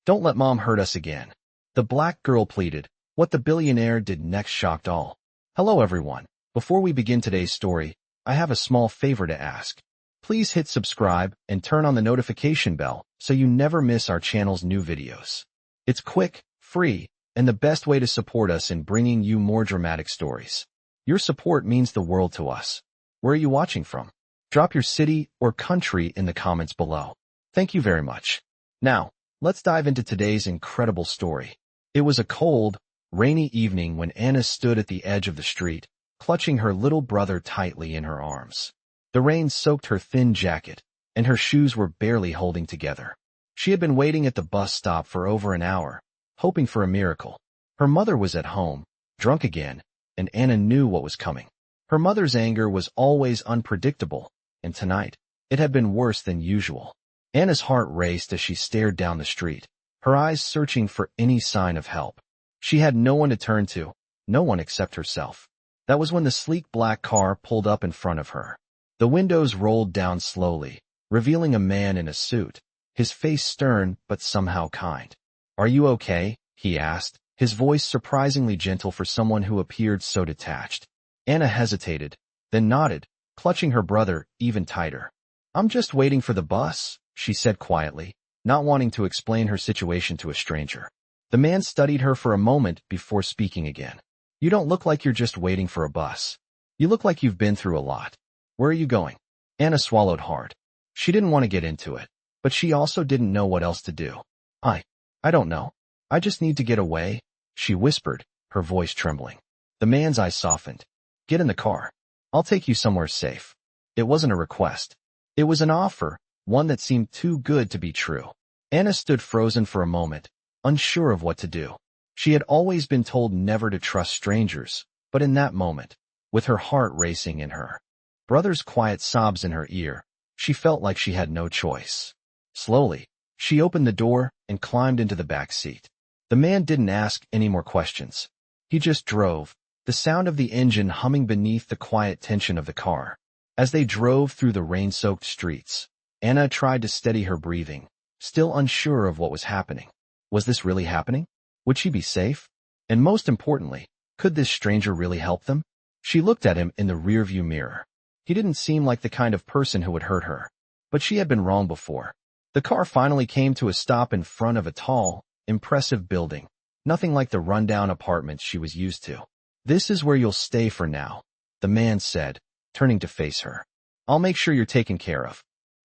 Don't let mom hurt us again. The black girl pleaded. What the billionaire did next shocked all. Hello everyone. Before we begin today's story, I have a small favor to ask. Please hit subscribe and turn on the notification bell so you never miss our channel's new videos. It's quick, free, and the best way to support us in bringing you more dramatic stories. Your support means the world to us. Where are you watching from? Drop your city or country in the comments below. Thank you very much. Now, let's dive into today's incredible story. It was a cold, rainy evening when Anna stood at the edge of the street, clutching her little brother tightly in her arms. The rain soaked her thin jacket, and her shoes were barely holding together. She had been waiting at the bus stop for over an hour, hoping for a miracle. Her mother was at home, drunk again, and Anna knew what was coming. Her mother's anger was always unpredictable, and tonight, it had been worse than usual. Anna's heart raced as she stared down the street, her eyes searching for any sign of help. She had no one to turn to, no one except herself. That was when the sleek black car pulled up in front of her. The windows rolled down slowly, revealing a man in a suit, his face stern but somehow kind. "Are you okay?" he asked, his voice surprisingly gentle for someone who appeared so detached. Anna hesitated, then nodded, clutching her brother even tighter. "I'm just waiting for the bus," she said quietly, not wanting to explain her situation to a stranger. The man studied her for a moment before speaking again. "You don't look like you're just waiting for a bus. You look like you've been through a lot. Where are you going?" Anna swallowed hard. She didn't want to get into it, but she also didn't know what else to do. I don't know. I just need to get away," she whispered, her voice trembling. The man's eyes softened. "Get in the car. I'll take you somewhere safe." It wasn't a request. It was an offer, one that seemed too good to be true. Anna stood frozen for a moment, unsure of what to do. She had always been told never to trust strangers, but in that moment, with her heart racing in her brother's quiet sobs in her ear, she felt like she had no choice. Slowly, she opened the door and climbed into the back seat. The man didn't ask any more questions. He just drove, the sound of the engine humming beneath the quiet tension of the car. As they drove through the rain-soaked streets, Anna tried to steady her breathing, still unsure of what was happening. Was this really happening? Would she be safe? And most importantly, could this stranger really help them? She looked at him in the rearview mirror. He didn't seem like the kind of person who would hurt her, but she had been wrong before. The car finally came to a stop in front of a tall, impressive building, nothing like the rundown apartments she was used to. "This is where you'll stay for now," the man said, turning to face her. "I'll make sure you're taken care of."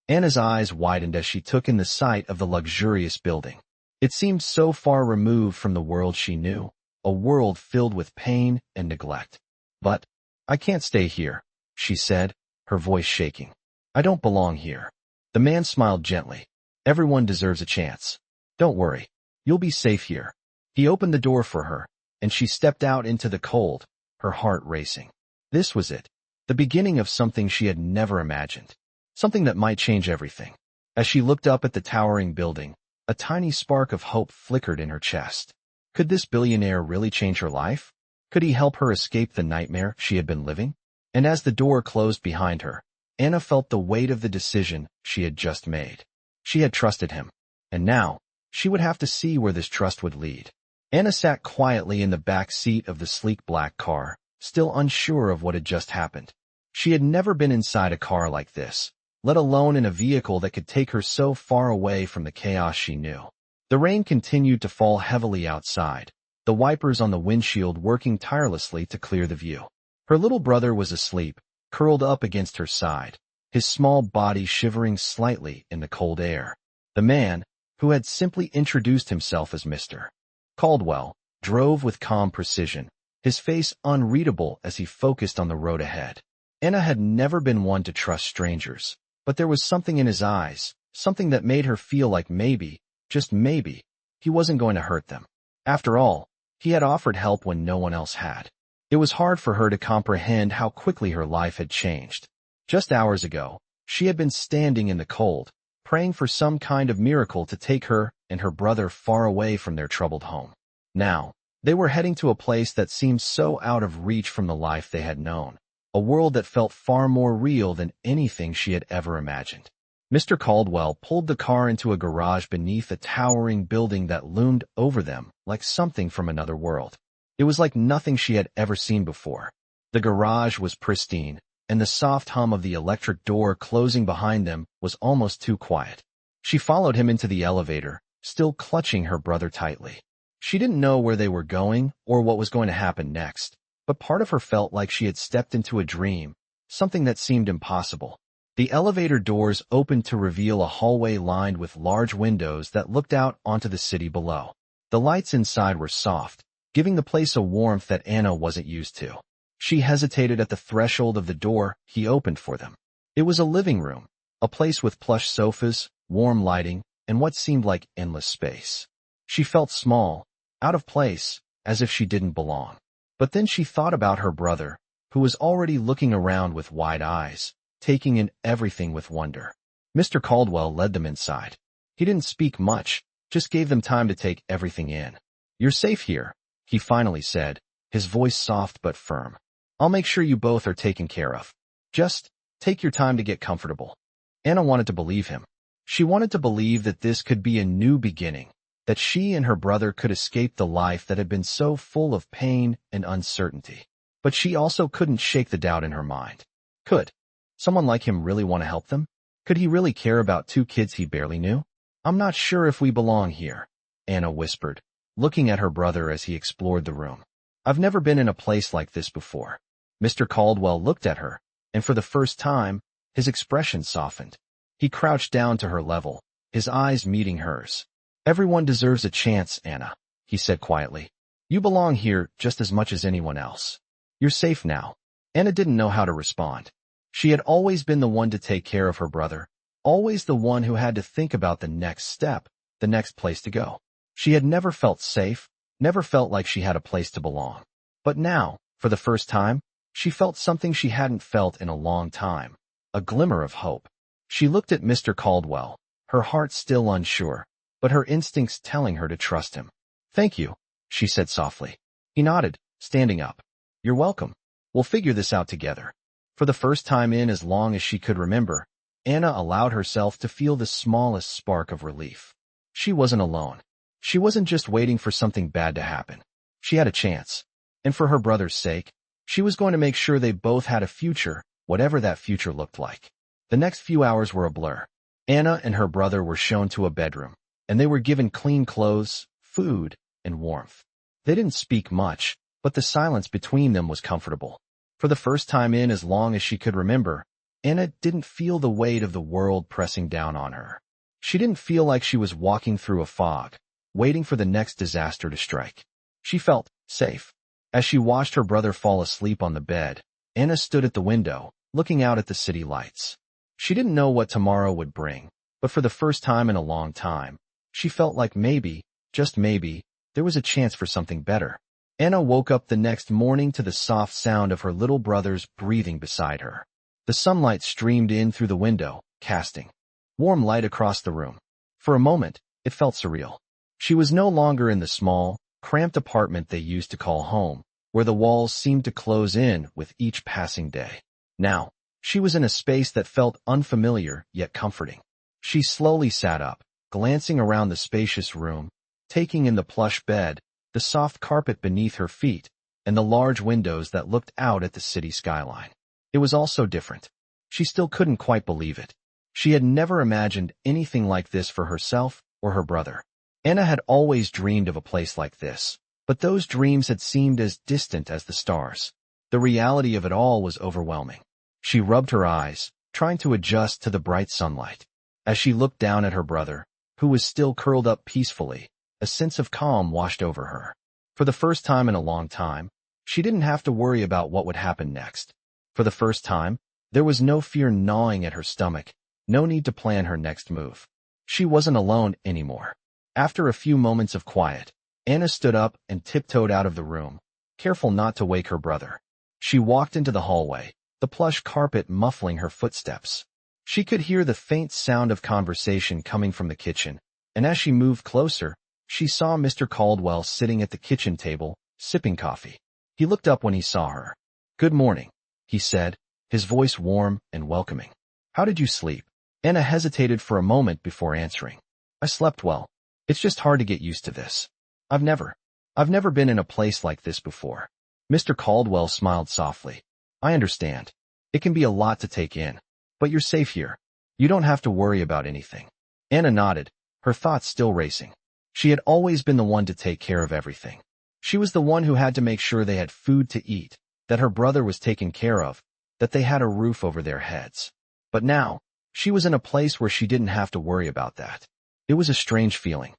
Anna's eyes widened as she took in the sight of the luxurious building. It seemed so far removed from the world she knew, a world filled with pain and neglect. "But I can't stay here," she said, her voice shaking. "I don't belong here." The man smiled gently. "Everyone deserves a chance. Don't worry. You'll be safe here." He opened the door for her, and she stepped out into the cold, her heart racing. This was it, the beginning of something she had never imagined, something that might change everything. As she looked up at the towering building, a tiny spark of hope flickered in her chest. Could this billionaire really change her life? Could he help her escape the nightmare she had been living? And as the door closed behind her, Anna felt the weight of the decision she had just made. She had trusted him, and now, she would have to see where this trust would lead. Anna sat quietly in the back seat of the sleek black car, still unsure of what had just happened. She had never been inside a car like this, let alone in a vehicle that could take her so far away from the chaos she knew. The rain continued to fall heavily outside, the wipers on the windshield working tirelessly to clear the view. Her little brother was asleep, curled up against her side, his small body shivering slightly in the cold air. The man, who had simply introduced himself as Mr. Caldwell, drove with calm precision, his face unreadable as he focused on the road ahead. Anna had never been one to trust strangers, but there was something in his eyes, something that made her feel like maybe, just maybe, he wasn't going to hurt them. After all, he had offered help when no one else had. It was hard for her to comprehend how quickly her life had changed. Just hours ago, she had been standing in the cold, praying for some kind of miracle to take her and her brother far away from their troubled home. Now, they were heading to a place that seemed so out of reach from the life they had known, a world that felt far more real than anything she had ever imagined. Mr. Caldwell pulled the car into a garage beneath a towering building that loomed over them like something from another world. It was like nothing she had ever seen before. The garage was pristine, and the soft hum of the electric door closing behind them was almost too quiet. She followed him into the elevator, still clutching her brother tightly. She didn't know where they were going or what was going to happen next, but part of her felt like she had stepped into a dream, something that seemed impossible. The elevator doors opened to reveal a hallway lined with large windows that looked out onto the city below. The lights inside were soft, giving the place a warmth that Anna wasn't used to. She hesitated at the threshold of the door he opened for them. It was a living room, a place with plush sofas, warm lighting, and what seemed like endless space. She felt small, out of place, as if she didn't belong. But then she thought about her brother, who was already looking around with wide eyes, taking in everything with wonder. Mr. Caldwell led them inside. He didn't speak much, just gave them time to take everything in. "You're safe here," he finally said, his voice soft but firm. "I'll make sure you both are taken care of. Just take your time to get comfortable." Anna wanted to believe him. She wanted to believe that this could be a new beginning, that she and her brother could escape the life that had been so full of pain and uncertainty. But she also couldn't shake the doubt in her mind. Could someone like him really want to help them? Could he really care about two kids he barely knew? "I'm not sure if we belong here," Anna whispered, looking at her brother as he explored the room. "I've never been in a place like this before." Mr. Caldwell looked at her, and for the first time, his expression softened. He crouched down to her level, his eyes meeting hers. "Everyone deserves a chance, Anna," he said quietly. "You belong here just as much as anyone else. You're safe now." Anna didn't know how to respond. She had always been the one to take care of her brother, always the one who had to think about the next step, the next place to go. She had never felt safe, never felt like she had a place to belong. But now, for the first time, she felt something she hadn't felt in a long time, a glimmer of hope. She looked at Mr. Caldwell, her heart still unsure, but her instincts telling her to trust him. "Thank you," she said softly. He nodded, standing up. "You're welcome. We'll figure this out together." For the first time in as long as she could remember, Anna allowed herself to feel the smallest spark of relief. She wasn't alone. She wasn't just waiting for something bad to happen. She had a chance. And for her brother's sake, she was going to make sure they both had a future, whatever that future looked like. The next few hours were a blur. Anna and her brother were shown to a bedroom, and they were given clean clothes, food, and warmth. They didn't speak much, but the silence between them was comfortable. For the first time in as long as she could remember, Anna didn't feel the weight of the world pressing down on her. She didn't feel like she was walking through a fog, waiting for the next disaster to strike. She felt safe. As she watched her brother fall asleep on the bed, Anna stood at the window, looking out at the city lights. She didn't know what tomorrow would bring, but for the first time in a long time, she felt like maybe, just maybe, there was a chance for something better. Anna woke up the next morning to the soft sound of her little brother's breathing beside her. The sunlight streamed in through the window, casting warm light across the room. For a moment, it felt surreal. She was no longer in the small, cramped apartment they used to call home, where the walls seemed to close in with each passing day. Now, she was in a space that felt unfamiliar yet comforting. She slowly sat up, glancing around the spacious room, taking in the plush bed, the soft carpet beneath her feet, and the large windows that looked out at the city skyline. It was all so different. She still couldn't quite believe it. She had never imagined anything like this for herself or her brother. Anna had always dreamed of a place like this, but those dreams had seemed as distant as the stars. The reality of it all was overwhelming. She rubbed her eyes, trying to adjust to the bright sunlight. As she looked down at her brother, who was still curled up peacefully, a sense of calm washed over her. For the first time in a long time, she didn't have to worry about what would happen next. For the first time, there was no fear gnawing at her stomach, no need to plan her next move. She wasn't alone anymore. After a few moments of quiet, Anna stood up and tiptoed out of the room, careful not to wake her brother. She walked into the hallway, the plush carpet muffling her footsteps. She could hear the faint sound of conversation coming from the kitchen, and as she moved closer, she saw Mr. Caldwell sitting at the kitchen table, sipping coffee. He looked up when he saw her. "Good morning," he said, his voice warm and welcoming. "How did you sleep?" Anna hesitated for a moment before answering. I slept well. It's just hard to get used to this. I've never been in a place like this before. Mr. Caldwell smiled softly. I understand. It can be a lot to take in. But you're safe here. You don't have to worry about anything. Anna nodded, her thoughts still racing. She had always been the one to take care of everything. She was the one who had to make sure they had food to eat, that her brother was taken care of, that they had a roof over their heads. But now, she was in a place where she didn't have to worry about that. It was a strange feeling.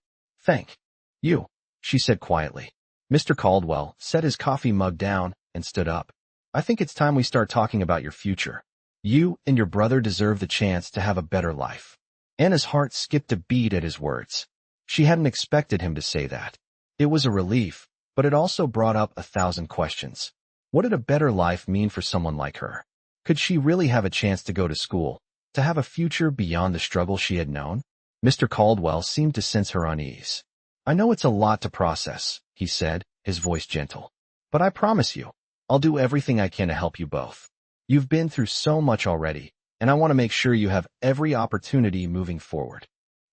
Thank you, she said quietly. Mr. Caldwell set his coffee mug down and stood up. I think it's time we start talking about your future. You and your brother deserve the chance to have a better life. Anna's heart skipped a beat at his words. She hadn't expected him to say that. It was a relief, but it also brought up 1,000 questions. What did a better life mean for someone like her? Could she really have a chance to go to school, to have a future beyond the struggle she had known? Mr. Caldwell seemed to sense her unease. I know it's a lot to process, he said, his voice gentle. But I promise you, I'll do everything I can to help you both. You've been through so much already, and I want to make sure you have every opportunity moving forward.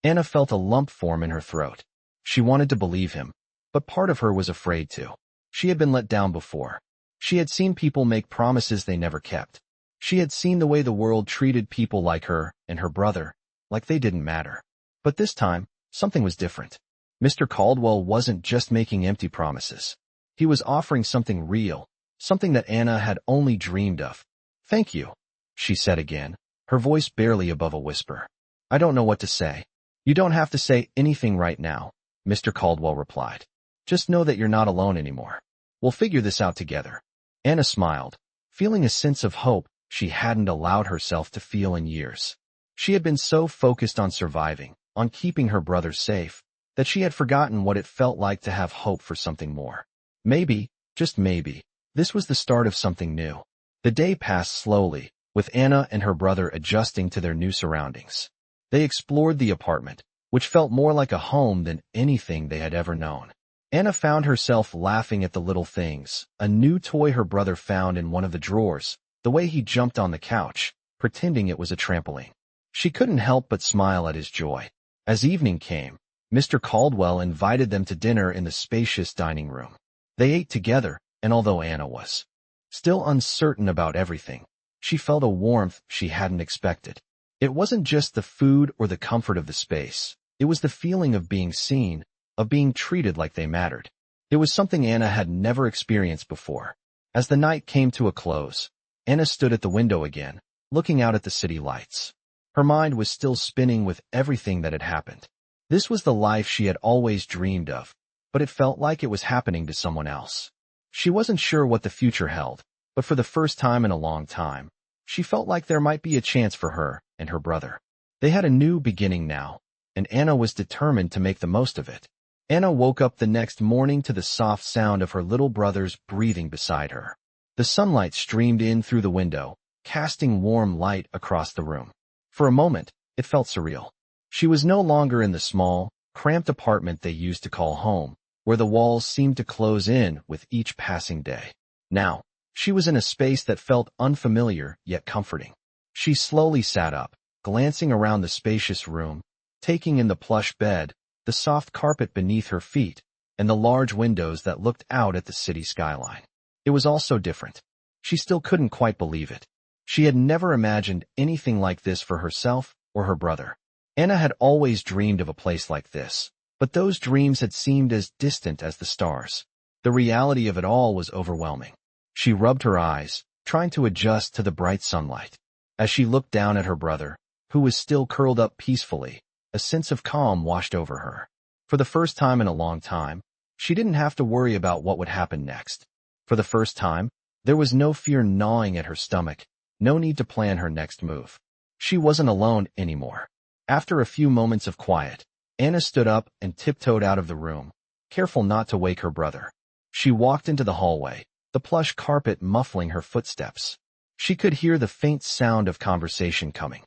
Anna felt a lump form in her throat. She wanted to believe him, but part of her was afraid to. She had been let down before. She had seen people make promises they never kept. She had seen the way the world treated people like her and her brother, like they didn't matter. But this time, something was different. Mr. Caldwell wasn't just making empty promises. He was offering something real, something that Anna had only dreamed of. Thank you, she said again, her voice barely above a whisper. I don't know what to say. You don't have to say anything right now, Mr. Caldwell replied. Just know that you're not alone anymore. We'll figure this out together. Anna smiled, feeling a sense of hope she hadn't allowed herself to feel in years. She had been so focused on surviving, on keeping her brother safe, that she had forgotten what it felt like to have hope for something more. Maybe, just maybe, this was the start of something new. The day passed slowly, with Anna and her brother adjusting to their new surroundings. They explored the apartment, which felt more like a home than anything they had ever known. Anna found herself laughing at the little things, a new toy her brother found in one of the drawers, the way he jumped on the couch, pretending it was a trampoline. She couldn't help but smile at his joy. As evening came, Mr. Caldwell invited them to dinner in the spacious dining room. They ate together, and although Anna was still uncertain about everything, she felt a warmth she hadn't expected. It wasn't just the food or the comfort of the space. It was the feeling of being seen, of being treated like they mattered. It was something Anna had never experienced before. As the night came to a close, Anna stood at the window again, looking out at the city lights. Her mind was still spinning with everything that had happened. This was the life she had always dreamed of, but it felt like it was happening to someone else. She wasn't sure what the future held, but for the first time in a long time, she felt like there might be a chance for her and her brother. They had a new beginning now, and Anna was determined to make the most of it. Anna woke up the next morning to the soft sound of her little brother's breathing beside her. The sunlight streamed in through the window, casting warm light across the room. For a moment, it felt surreal. She was no longer in the small, cramped apartment they used to call home, where the walls seemed to close in with each passing day. Now, she was in a space that felt unfamiliar yet comforting. She slowly sat up, glancing around the spacious room, taking in the plush bed, the soft carpet beneath her feet, and the large windows that looked out at the city skyline. It was all so different. She still couldn't quite believe it. She had never imagined anything like this for herself or her brother. Anna had always dreamed of a place like this, but those dreams had seemed as distant as the stars. The reality of it all was overwhelming. She rubbed her eyes, trying to adjust to the bright sunlight. As she looked down at her brother, who was still curled up peacefully, a sense of calm washed over her. For the first time in a long time, she didn't have to worry about what would happen next. For the first time, there was no fear gnawing at her stomach, no need to plan her next move. She wasn't alone anymore. After a few moments of quiet, Anna stood up and tiptoed out of the room, careful not to wake her brother. She walked into the hallway, the plush carpet muffling her footsteps. She could hear the faint sound of conversation coming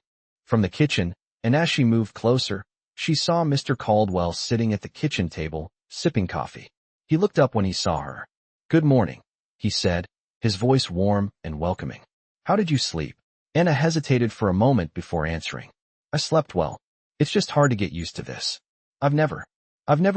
from the kitchen, and as she moved closer, she saw Mr. Caldwell sitting at the kitchen table, sipping coffee. He looked up when he saw her. "Good morning," he said, his voice warm and welcoming. "How did you sleep?" Anna hesitated for a moment before answering. I slept well. It's just hard to get used to this. I've never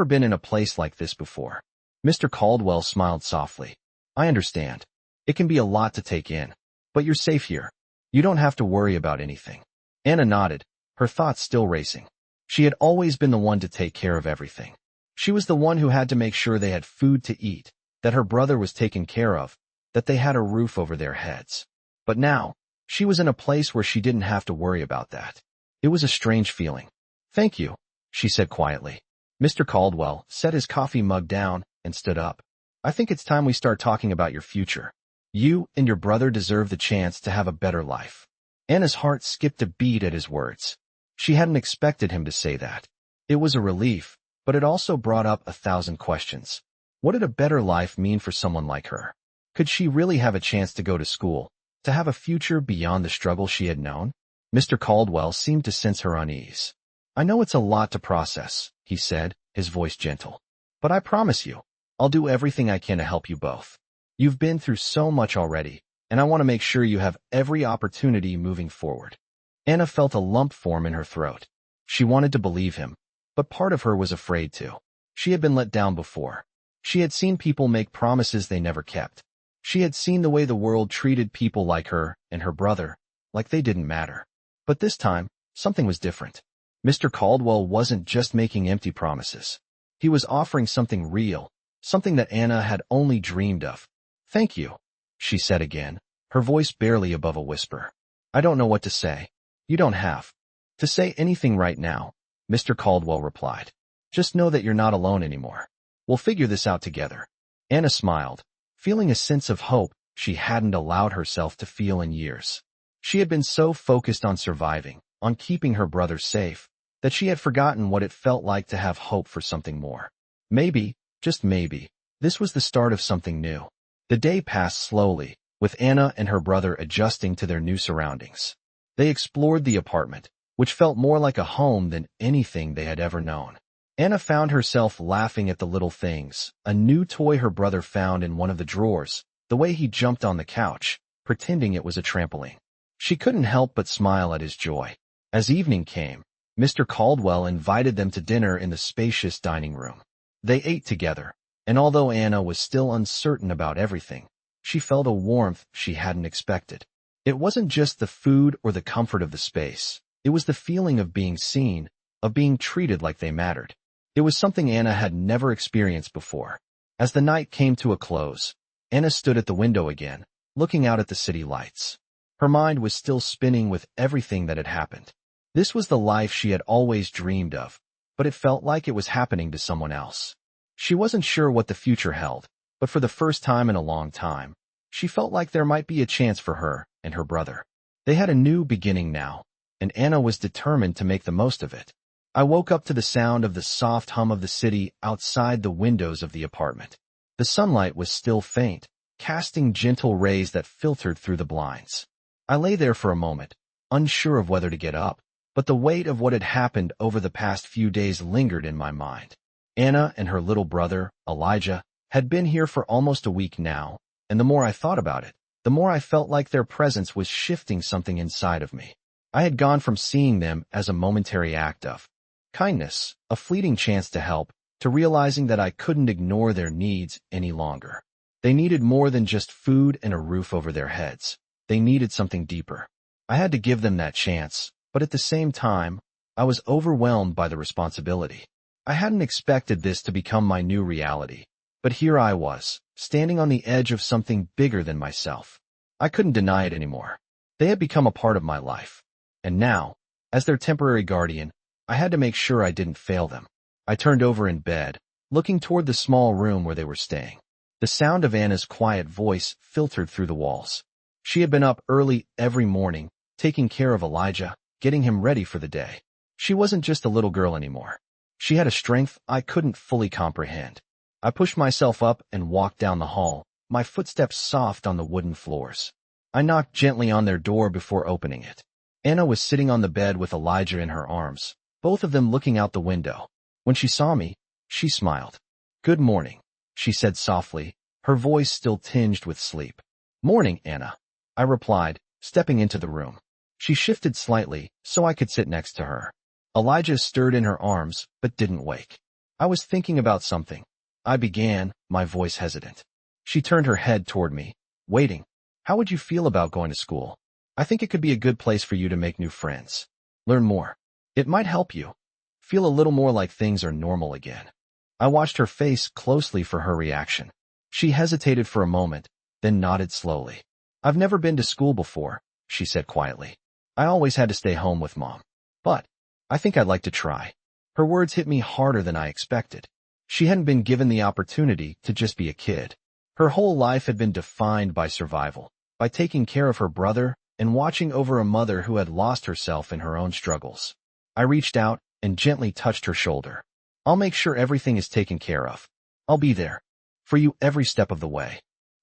been in a place like this before. Mr. Caldwell smiled softly. I understand. It can be a lot to take in. But you're safe here. You don't have to worry about anything. Anna nodded, her thoughts still racing. She had always been the one to take care of everything. She was the one who had to make sure they had food to eat, that her brother was taken care of, that they had a roof over their heads. But now, she was in a place where she didn't have to worry about that. It was a strange feeling. Thank you, she said quietly. Mr. Caldwell set his coffee mug down and stood up. I think it's time we start talking about your future. You and your brother deserve the chance to have a better life. Anna's heart skipped a beat at his words. She hadn't expected him to say that. It was a relief, but it also brought up 1,000 questions. What did a better life mean for someone like her? Could she really have a chance to go to school, to have a future beyond the struggle she had known? Mr. Caldwell seemed to sense her unease. I know it's a lot to process, he said, his voice gentle. But I promise you, I'll do everything I can to help you both. You've been through so much already, and I want to make sure you have every opportunity moving forward. Anna felt a lump form in her throat. She wanted to believe him, but part of her was afraid to. She had been let down before. She had seen people make promises they never kept. She had seen the way the world treated people like her and her brother, like they didn't matter. But this time, something was different. Mr. Caldwell wasn't just making empty promises. He was offering something real, something that Anna had only dreamed of. Thank you, she said again, her voice barely above a whisper. I don't know what to say. You don't have to say anything right now, Mr. Caldwell replied. Just know that you're not alone anymore. We'll figure this out together. Anna smiled, feeling a sense of hope she hadn't allowed herself to feel in years. She had been so focused on surviving, on keeping her brother safe, that she had forgotten what it felt like to have hope for something more. Maybe, just maybe, this was the start of something new. The day passed slowly, with Anna and her brother adjusting to their new surroundings. They explored the apartment, which felt more like a home than anything they had ever known. Anna found herself laughing at the little things, a new toy her brother found in one of the drawers, the way he jumped on the couch, pretending it was a trampoline. She couldn't help but smile at his joy. As evening came, Mr. Caldwell invited them to dinner in the spacious dining room. They ate together, and although Anna was still uncertain about everything, she felt a warmth she hadn't expected. It wasn't just the food or the comfort of the space. It was the feeling of being seen, of being treated like they mattered. It was something Anna had never experienced before. As the night came to a close, Anna stood at the window again, looking out at the city lights. Her mind was still spinning with everything that had happened. This was the life she had always dreamed of, but it felt like it was happening to someone else. She wasn't sure what the future held, but for the first time in a long time, she felt like there might be a chance for her and her brother. They had a new beginning now, and Anna was determined to make the most of it. I woke up to the sound of the soft hum of the city outside the windows of the apartment. The sunlight was still faint, casting gentle rays that filtered through the blinds. I lay there for a moment, unsure of whether to get up, but the weight of what had happened over the past few days lingered in my mind. Anna and her little brother, Elijah, had been here for almost a week now, and the more I thought about it, the more I felt like their presence was shifting something inside of me. I had gone from seeing them as a momentary act of kindness, a fleeting chance to help, to realizing that I couldn't ignore their needs any longer. They needed more than just food and a roof over their heads. They needed something deeper. I had to give them that chance, but at the same time, I was overwhelmed by the responsibility. I hadn't expected this to become my new reality, but here I was, standing on the edge of something bigger than myself. I couldn't deny it anymore. They had become a part of my life. And now, as their temporary guardian, I had to make sure I didn't fail them. I turned over in bed, looking toward the small room where they were staying. The sound of Anna's quiet voice filtered through the walls. She had been up early every morning, taking care of Elijah, getting him ready for the day. She wasn't just a little girl anymore. She had a strength I couldn't fully comprehend. I pushed myself up and walked down the hall, my footsteps soft on the wooden floors. I knocked gently on their door before opening it. Anna was sitting on the bed with Elijah in her arms, both of them looking out the window. When she saw me, she smiled. "Good morning," she said softly, her voice still tinged with sleep. "Morning, Anna," I replied, stepping into the room. She shifted slightly so I could sit next to her. Elijah stirred in her arms but didn't wake. I was thinking about something. I began, my voice hesitant. She turned her head toward me, waiting. How would you feel about going to school? I think it could be a good place for you to make new friends. Learn more. It might help you feel a little more like things are normal again. I watched her face closely for her reaction. She hesitated for a moment, then nodded slowly. I've never been to school before, she said quietly. I always had to stay home with Mom. But I think I'd like to try. Her words hit me harder than I expected. She hadn't been given the opportunity to just be a kid. Her whole life had been defined by survival, by taking care of her brother and watching over a mother who had lost herself in her own struggles. I reached out and gently touched her shoulder. I'll make sure everything is taken care of. I'll be there for you every step of the way.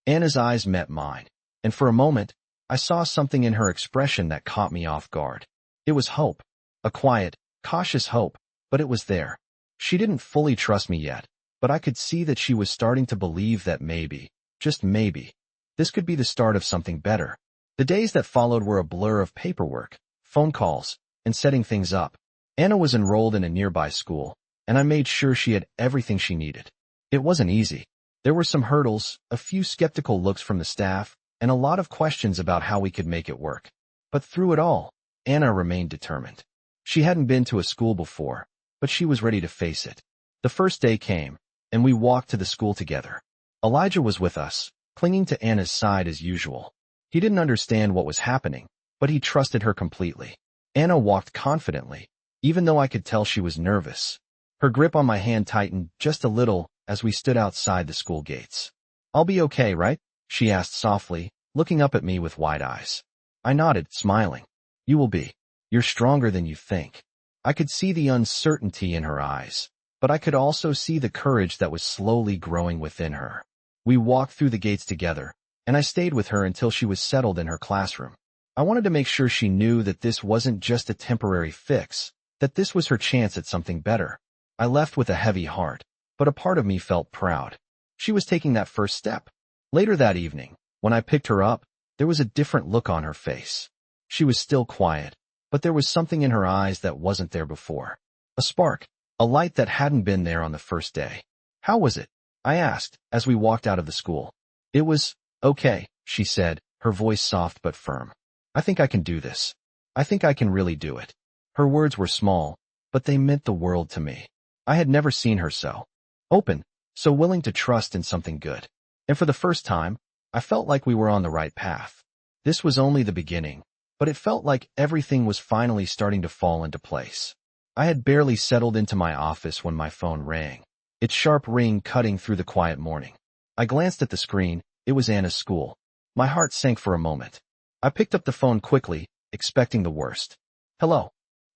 Anna's eyes met mine, and for a moment, I saw something in her expression that caught me off guard. It was hope, a quiet, cautious hope, but it was there. She didn't fully trust me yet, but I could see that she was starting to believe that maybe, just maybe, this could be the start of something better. The days that followed were a blur of paperwork, phone calls, and setting things up. Anna was enrolled in a nearby school, and I made sure she had everything she needed. It wasn't easy. There were some hurdles, a few skeptical looks from the staff, and a lot of questions about how we could make it work. But through it all, Anna remained determined. She hadn't been to a school before, but she was ready to face it. The first day came, and we walked to the school together. Elijah was with us, clinging to Anna's side as usual. He didn't understand what was happening, but he trusted her completely. Anna walked confidently, even though I could tell she was nervous. Her grip on my hand tightened just a little as we stood outside the school gates. I'll be okay, right? She asked softly, looking up at me with wide eyes. I nodded, smiling. You will be. You're stronger than you think. I could see the uncertainty in her eyes, but I could also see the courage that was slowly growing within her. We walked through the gates together, and I stayed with her until she was settled in her classroom. I wanted to make sure she knew that this wasn't just a temporary fix, that this was her chance at something better. I left with a heavy heart, but a part of me felt proud. She was taking that first step. Later that evening, when I picked her up, there was a different look on her face. She was still quiet, but there was something in her eyes that wasn't there before. A spark, a light that hadn't been there on the first day. How was it? I asked, as we walked out of the school. It was okay, she said, her voice soft but firm. I think I can do this. I think I can really do it. Her words were small, but they meant the world to me. I had never seen her so open, so willing to trust in something good. And for the first time, I felt like we were on the right path. This was only the beginning, but it felt like everything was finally starting to fall into place. I had barely settled into my office when my phone rang, its sharp ring cutting through the quiet morning. I glanced at the screen. It was Anna's school. My heart sank for a moment. I picked up the phone quickly, expecting the worst. Hello.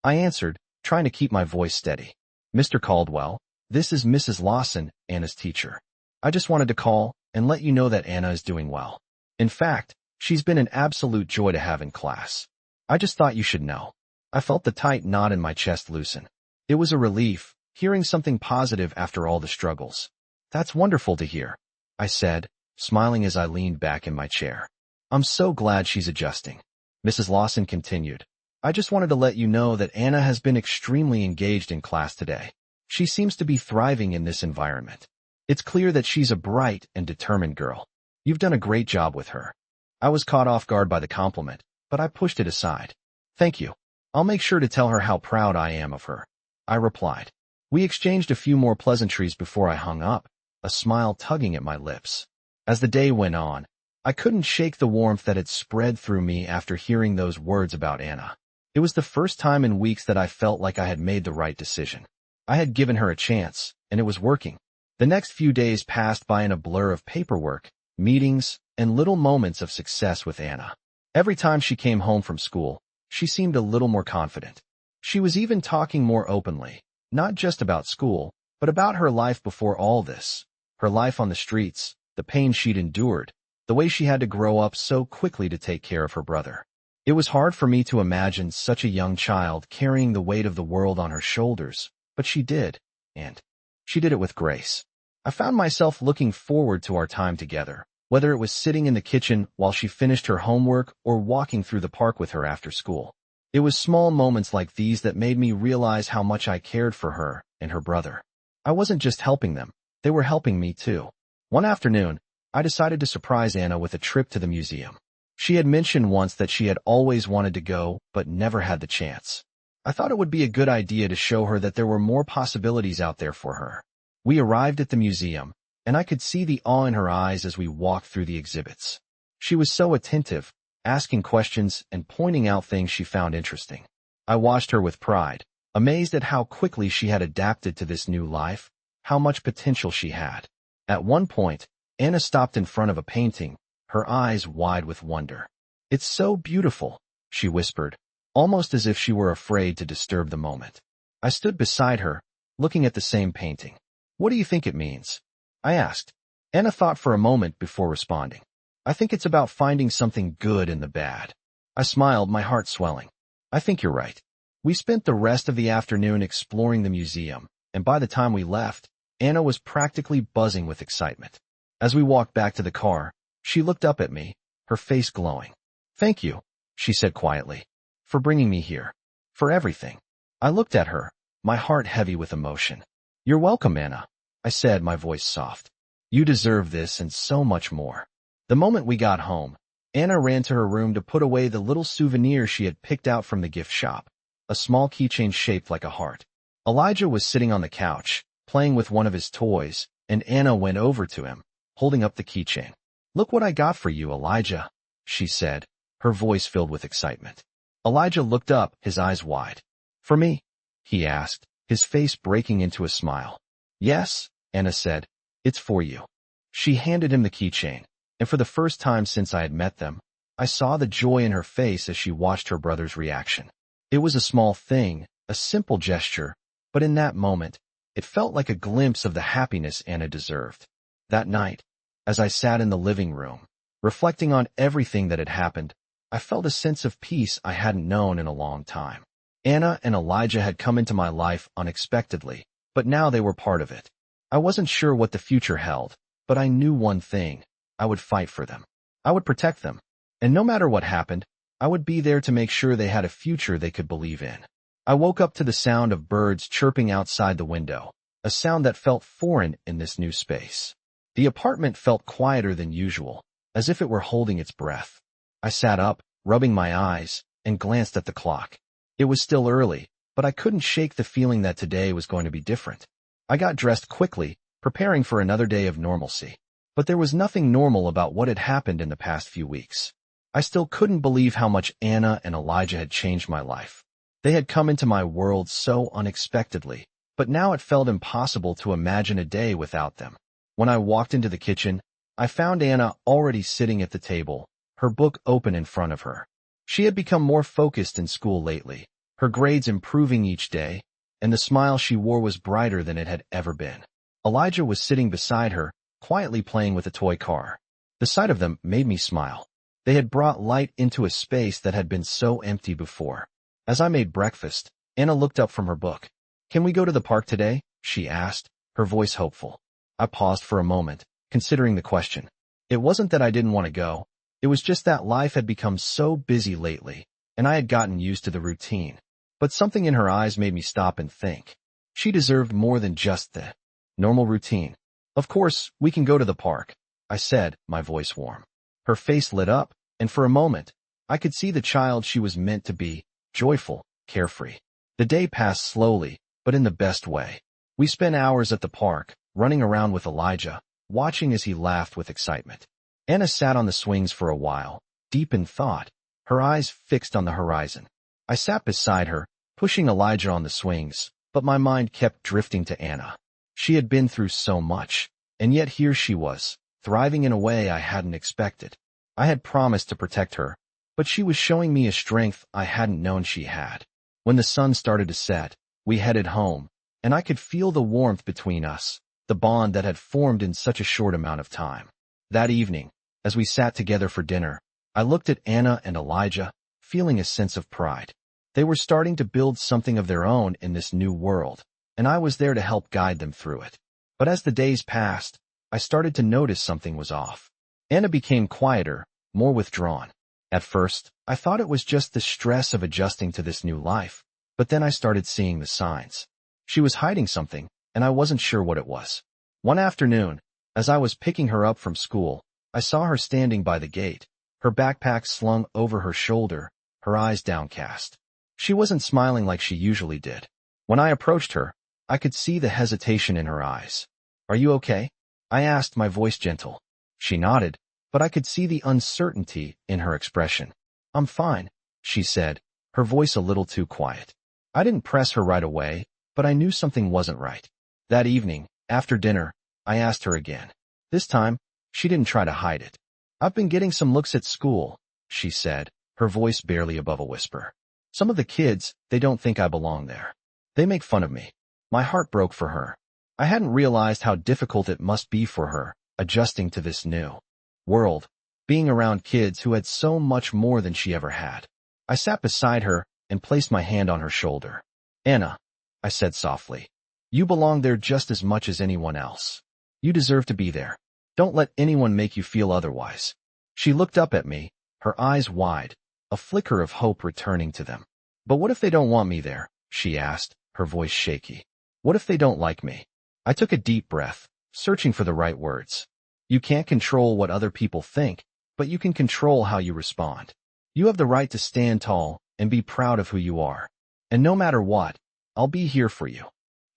I answered, trying to keep my voice steady. Mr. Caldwell, this is Mrs. Lawson, Anna's teacher. I just wanted to call and let you know that Anna is doing well. In fact, she's been an absolute joy to have in class. I just thought you should know. I felt the tight knot in my chest loosen. It was a relief, hearing something positive after all the struggles. That's wonderful to hear, I said, smiling as I leaned back in my chair. I'm so glad she's adjusting. Mrs. Lawson continued. I just wanted to let you know that Anna has been extremely engaged in class today. She seems to be thriving in this environment. It's clear that she's a bright and determined girl. You've done a great job with her. I was caught off guard by the compliment, but I pushed it aside. Thank you. I'll make sure to tell her how proud I am of her, I replied. We exchanged a few more pleasantries before I hung up, a smile tugging at my lips. As the day went on, I couldn't shake the warmth that had spread through me after hearing those words about Anna. It was the first time in weeks that I felt like I had made the right decision. I had given her a chance, and it was working. The next few days passed by in a blur of paperwork, meetings, and little moments of success with Anna. Every time she came home from school, she seemed a little more confident. She was even talking more openly, not just about school, but about her life before all this, her life on the streets, the pain she'd endured, the way she had to grow up so quickly to take care of her brother. It was hard for me to imagine such a young child carrying the weight of the world on her shoulders, but she did, and she did it with grace. I found myself looking forward to our time together, whether it was sitting in the kitchen while she finished her homework or walking through the park with her after school. It was small moments like these that made me realize how much I cared for her and her brother. I wasn't just helping them, they were helping me too. One afternoon, I decided to surprise Anna with a trip to the museum. She had mentioned once that she had always wanted to go, but never had the chance. I thought it would be a good idea to show her that there were more possibilities out there for her. We arrived at the museum, and I could see the awe in her eyes as we walked through the exhibits. She was so attentive, asking questions and pointing out things she found interesting. I watched her with pride, amazed at how quickly she had adapted to this new life, how much potential she had. At one point, Anna stopped in front of a painting, her eyes wide with wonder. "It's so beautiful," she whispered, almost as if she were afraid to disturb the moment. I stood beside her, looking at the same painting. "What do you think it means?" I asked. Anna thought for a moment before responding. "I think it's about finding something good in the bad." I smiled, my heart swelling. "I think you're right." We spent the rest of the afternoon exploring the museum, and by the time we left, Anna was practically buzzing with excitement. As we walked back to the car, she looked up at me, her face glowing. "Thank you," she said quietly, "for bringing me here. For everything." I looked at her, my heart heavy with emotion. "You're welcome, Anna," I said, my voice soft. "You deserve this and so much more." The moment we got home, Anna ran to her room to put away the little souvenir she had picked out from the gift shop, a small keychain shaped like a heart. Elijah was sitting on the couch, playing with one of his toys, and Anna went over to him, holding up the keychain. "Look what I got for you, Elijah," she said, her voice filled with excitement. Elijah looked up, his eyes wide. "For me?" he asked, his face breaking into a smile. "Yes," Anna said, "it's for you." She handed him the keychain, and for the first time since I had met them, I saw the joy in her face as she watched her brother's reaction. It was a small thing, a simple gesture, but in that moment, it felt like a glimpse of the happiness Anna deserved. That night, as I sat in the living room, reflecting on everything that had happened, I felt a sense of peace I hadn't known in a long time. Anna and Elijah had come into my life unexpectedly, but now they were part of it. I wasn't sure what the future held, but I knew one thing: I would fight for them. I would protect them. And no matter what happened, I would be there to make sure they had a future they could believe in. I woke up to the sound of birds chirping outside the window, a sound that felt foreign in this new space. The apartment felt quieter than usual, as if it were holding its breath. I sat up, rubbing my eyes, and glanced at the clock. It was still early, but I couldn't shake the feeling that today was going to be different. I got dressed quickly, preparing for another day of normalcy. But there was nothing normal about what had happened in the past few weeks. I still couldn't believe how much Anna and Elijah had changed my life. They had come into my world so unexpectedly, but now it felt impossible to imagine a day without them. When I walked into the kitchen, I found Anna already sitting at the table, her book open in front of her. She had become more focused in school lately, her grades improving each day, and the smile she wore was brighter than it had ever been. Elijah was sitting beside her, quietly playing with a toy car. The sight of them made me smile. They had brought light into a space that had been so empty before. As I made breakfast, Anna looked up from her book. "Can we go to the park today?" she asked, her voice hopeful. I paused for a moment, considering the question. It wasn't that I didn't want to go. It was just that life had become so busy lately, and I had gotten used to the routine. But something in her eyes made me stop and think. She deserved more than just the normal routine. "Of course, we can go to the park," I said, my voice warm. Her face lit up, and for a moment, I could see the child she was meant to be, joyful, carefree. The day passed slowly, but in the best way. We spent hours at the park, running around with Elijah, watching as he laughed with excitement. Anna sat on the swings for a while, deep in thought, her eyes fixed on the horizon. I sat beside her, pushing Elijah on the swings, but my mind kept drifting to Anna. She had been through so much, and yet here she was, thriving in a way I hadn't expected. I had promised to protect her, but she was showing me a strength I hadn't known she had. When the sun started to set, we headed home, and I could feel the warmth between us, the bond that had formed in such a short amount of time. That evening, as we sat together for dinner, I looked at Anna and Elijah, feeling a sense of pride. They were starting to build something of their own in this new world, and I was there to help guide them through it. But as the days passed, I started to notice something was off. Anna became quieter, more withdrawn. At first, I thought it was just the stress of adjusting to this new life, but then I started seeing the signs. She was hiding something, and I wasn't sure what it was. One afternoon, as I was picking her up from school, I saw her standing by the gate, her backpack slung over her shoulder, her eyes downcast. She wasn't smiling like she usually did. When I approached her, I could see the hesitation in her eyes. "Are you okay?" I asked, my voice gentle. She nodded, but I could see the uncertainty in her expression. "I'm fine," she said, her voice a little too quiet. I didn't press her right away, but I knew something wasn't right. That evening, after dinner, I asked her again. This time, she didn't try to hide it. "I've been getting some looks at school," she said, her voice barely above a whisper. "Some of the kids, they don't think I belong there. They make fun of me." My heart broke for her. I hadn't realized how difficult it must be for her, adjusting to this new world, being around kids who had so much more than she ever had. I sat beside her and placed my hand on her shoulder. "Anna," I said softly, "you belong there just as much as anyone else. You deserve to be there. Don't let anyone make you feel otherwise." She looked up at me, her eyes wide, a flicker of hope returning to them. "But what if they don't want me there?" she asked, her voice shaky. "What if they don't like me?" I took a deep breath, searching for the right words. "You can't control what other people think, but you can control how you respond. You have the right to stand tall and be proud of who you are. And no matter what, I'll be here for you."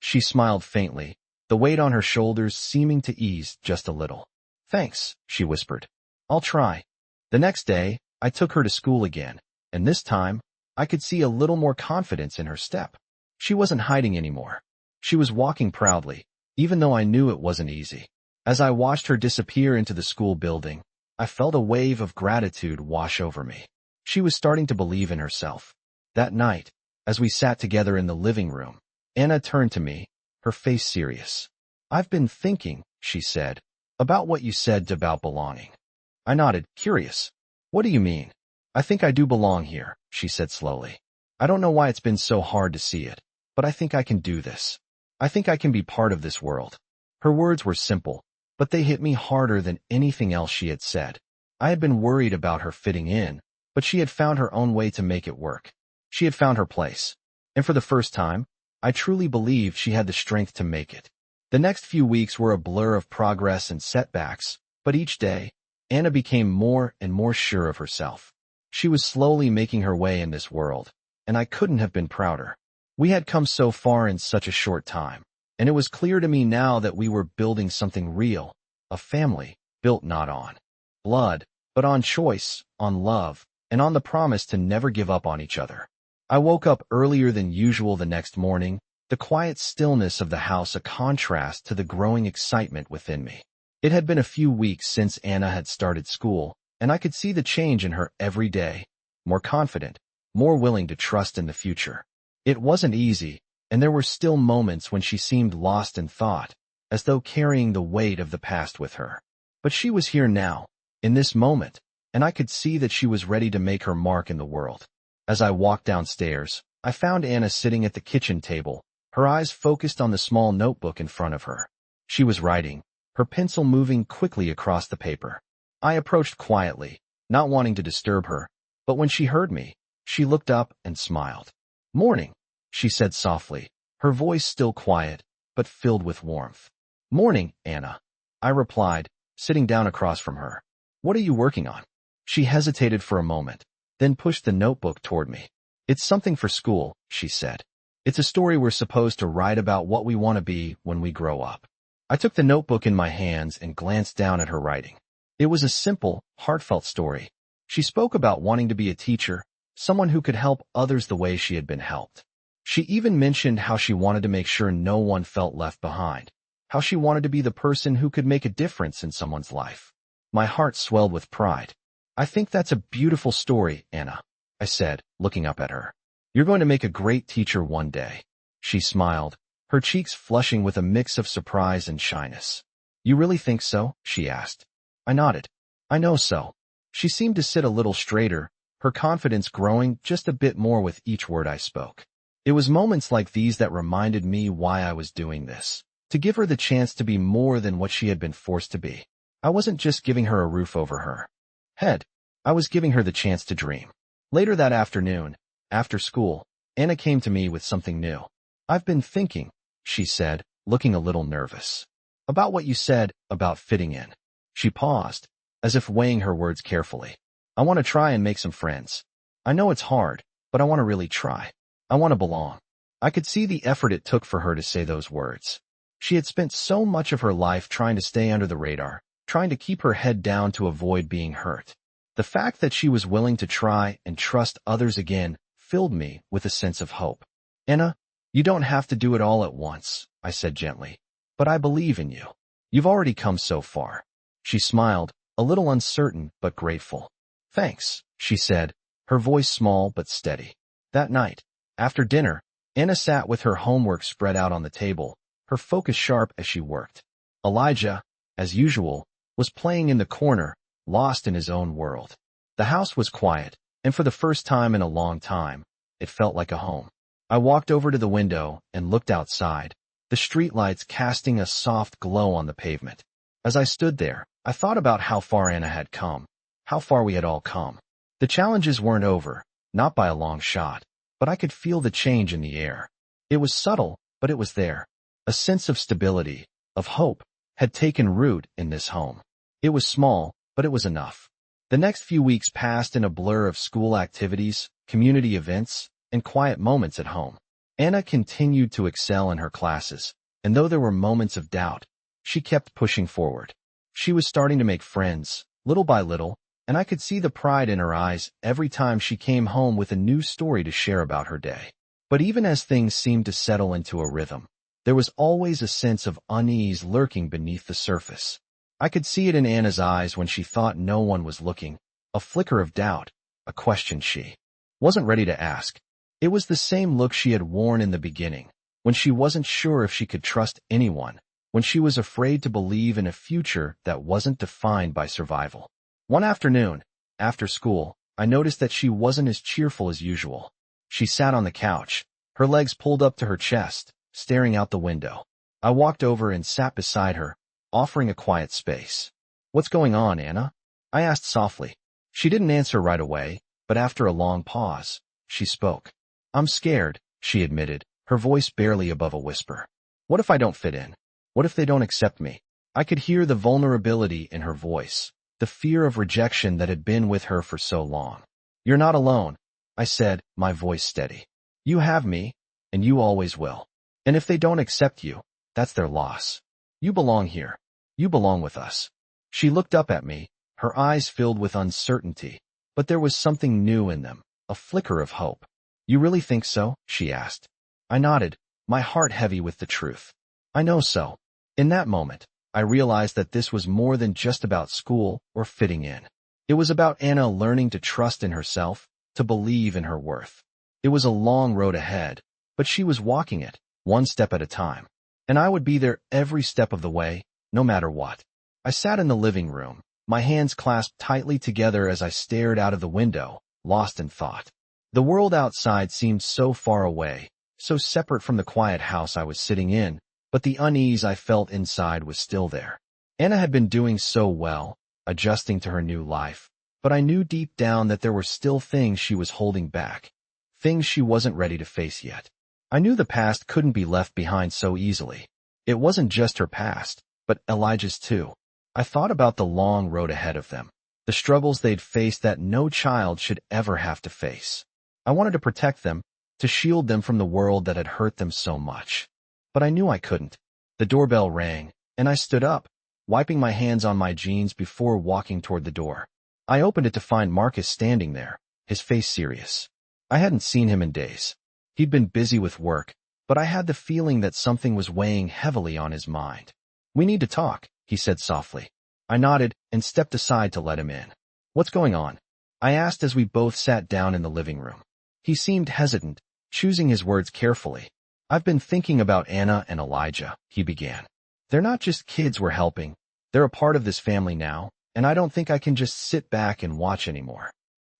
She smiled faintly, the weight on her shoulders seeming to ease just a little. "Thanks," she whispered. "I'll try." The next day, I took her to school again, and this time, I could see a little more confidence in her step. She wasn't hiding anymore. She was walking proudly, even though I knew it wasn't easy. As I watched her disappear into the school building, I felt a wave of gratitude wash over me. She was starting to believe in herself. That night, as we sat together in the living room, Anna turned to me, her face serious. "I've been thinking," she said, "about what you said about belonging." I nodded, curious. "What do you mean?" "I think I do belong here," she said slowly. "I don't know why it's been so hard to see it, but I think I can do this. I think I can be part of this world." Her words were simple, but they hit me harder than anything else she had said. I had been worried about her fitting in, but she had found her own way to make it work. She had found her place. And for the first time, I truly believed she had the strength to make it. The next few weeks were a blur of progress and setbacks, but each day, Anna became more and more sure of herself. She was slowly making her way in this world, and I couldn't have been prouder. We had come so far in such a short time, and it was clear to me now that we were building something real, a family, built not on blood, but on choice, on love, and on the promise to never give up on each other. I woke up earlier than usual the next morning, the quiet stillness of the house a contrast to the growing excitement within me. It had been a few weeks since Anna had started school, and I could see the change in her every day, more confident, more willing to trust in the future. It wasn't easy, and there were still moments when she seemed lost in thought, as though carrying the weight of the past with her. But she was here now, in this moment, and I could see that she was ready to make her mark in the world. As I walked downstairs, I found Anna sitting at the kitchen table, her eyes focused on the small notebook in front of her. She was writing, her pencil moving quickly across the paper. I approached quietly, not wanting to disturb her, but when she heard me, she looked up and smiled. "Morning," she said softly, her voice still quiet, but filled with warmth. "Morning, Anna," I replied, sitting down across from her. "What are you working on?" She hesitated for a moment, then pushed the notebook toward me. "It's something for school," she said. "It's a story we're supposed to write about what we want to be when we grow up." I took the notebook in my hands and glanced down at her writing. It was a simple, heartfelt story. She spoke about wanting to be a teacher, someone who could help others the way she had been helped. She even mentioned how she wanted to make sure no one felt left behind, how she wanted to be the person who could make a difference in someone's life. My heart swelled with pride. "I think that's a beautiful story, Anna," I said, looking up at her. "You're going to make a great teacher one day." She smiled, her cheeks flushing with a mix of surprise and shyness. "You really think so?" she asked. I nodded. "I know so." She seemed to sit a little straighter, her confidence growing just a bit more with each word I spoke. It was moments like these that reminded me why I was doing this, to give her the chance to be more than what she had been forced to be. I wasn't just giving her a roof over her head. I was giving her the chance to dream. Later that afternoon, after school, Anna came to me with something new. "I've been thinking," she said, looking a little nervous, "about what you said about fitting in." She paused, as if weighing her words carefully. "I want to try and make some friends. I know it's hard, but I want to really try. I want to belong." I could see the effort it took for her to say those words. She had spent so much of her life trying to stay under the radar, trying to keep her head down to avoid being hurt. The fact that she was willing to try and trust others again filled me with a sense of hope. "Anna, you don't have to do it all at once," I said gently, "but I believe in you. You've already come so far." She smiled, a little uncertain but grateful. "Thanks," she said, her voice small but steady. That night, after dinner, Anna sat with her homework spread out on the table, her focus sharp as she worked. Elijah, as usual, was playing in the corner, lost in his own world. The house was quiet, and for the first time in a long time, it felt like a home. I walked over to the window and looked outside, the streetlights casting a soft glow on the pavement. As I stood there, I thought about how far Anna had come, how far we had all come. The challenges weren't over, not by a long shot, but I could feel the change in the air. It was subtle, but it was there. A sense of stability, of hope, had taken root in this home. It was small, but it was enough. The next few weeks passed in a blur of school activities, community events, and quiet moments at home. Anna continued to excel in her classes, and though there were moments of doubt, she kept pushing forward. She was starting to make friends, little by little, and I could see the pride in her eyes every time she came home with a new story to share about her day. But even as things seemed to settle into a rhythm, there was always a sense of unease lurking beneath the surface. I could see it in Anna's eyes when she thought no one was looking, a flicker of doubt, a question she wasn't ready to ask. It was the same look she had worn in the beginning, when she wasn't sure if she could trust anyone, when she was afraid to believe in a future that wasn't defined by survival. One afternoon, after school, I noticed that she wasn't as cheerful as usual. She sat on the couch, her legs pulled up to her chest, staring out the window. I walked over and sat beside her, offering a quiet space. "What's going on, Anna?" I asked softly. She didn't answer right away, but after a long pause, she spoke. "I'm scared," she admitted, her voice barely above a whisper. "What if I don't fit in? What if they don't accept me?" I could hear the vulnerability in her voice, the fear of rejection that had been with her for so long. "You're not alone," I said, my voice steady. "You have me, and you always will. And if they don't accept you, that's their loss. You belong here. You belong with us." She looked up at me, her eyes filled with uncertainty, but there was something new in them, a flicker of hope. "You really think so?" she asked. I nodded, my heart heavy with the truth. "I know so." In that moment, I realized that this was more than just about school or fitting in. It was about Anna learning to trust in herself, to believe in her worth. It was a long road ahead, but she was walking it, one step at a time. And I would be there every step of the way, no matter what. I sat in the living room, my hands clasped tightly together as I stared out of the window, lost in thought. The world outside seemed so far away, so separate from the quiet house I was sitting in, but the unease I felt inside was still there. Anna had been doing so well, adjusting to her new life, but I knew deep down that there were still things she was holding back, things she wasn't ready to face yet. I knew the past couldn't be left behind so easily. It wasn't just her past, but Elijah's too. I thought about the long road ahead of them, the struggles they'd face that no child should ever have to face. I wanted to protect them, to shield them from the world that had hurt them so much. But I knew I couldn't. The doorbell rang, and I stood up, wiping my hands on my jeans before walking toward the door. I opened it to find Marcus standing there, his face serious. I hadn't seen him in days. He'd been busy with work, but I had the feeling that something was weighing heavily on his mind. "We need to talk," he said softly. I nodded and stepped aside to let him in. "What's going on?" I asked as we both sat down in the living room. He seemed hesitant, choosing his words carefully. "I've been thinking about Anna and Elijah," he began. "They're not just kids we're helping. They're a part of this family now, and I don't think I can just sit back and watch anymore."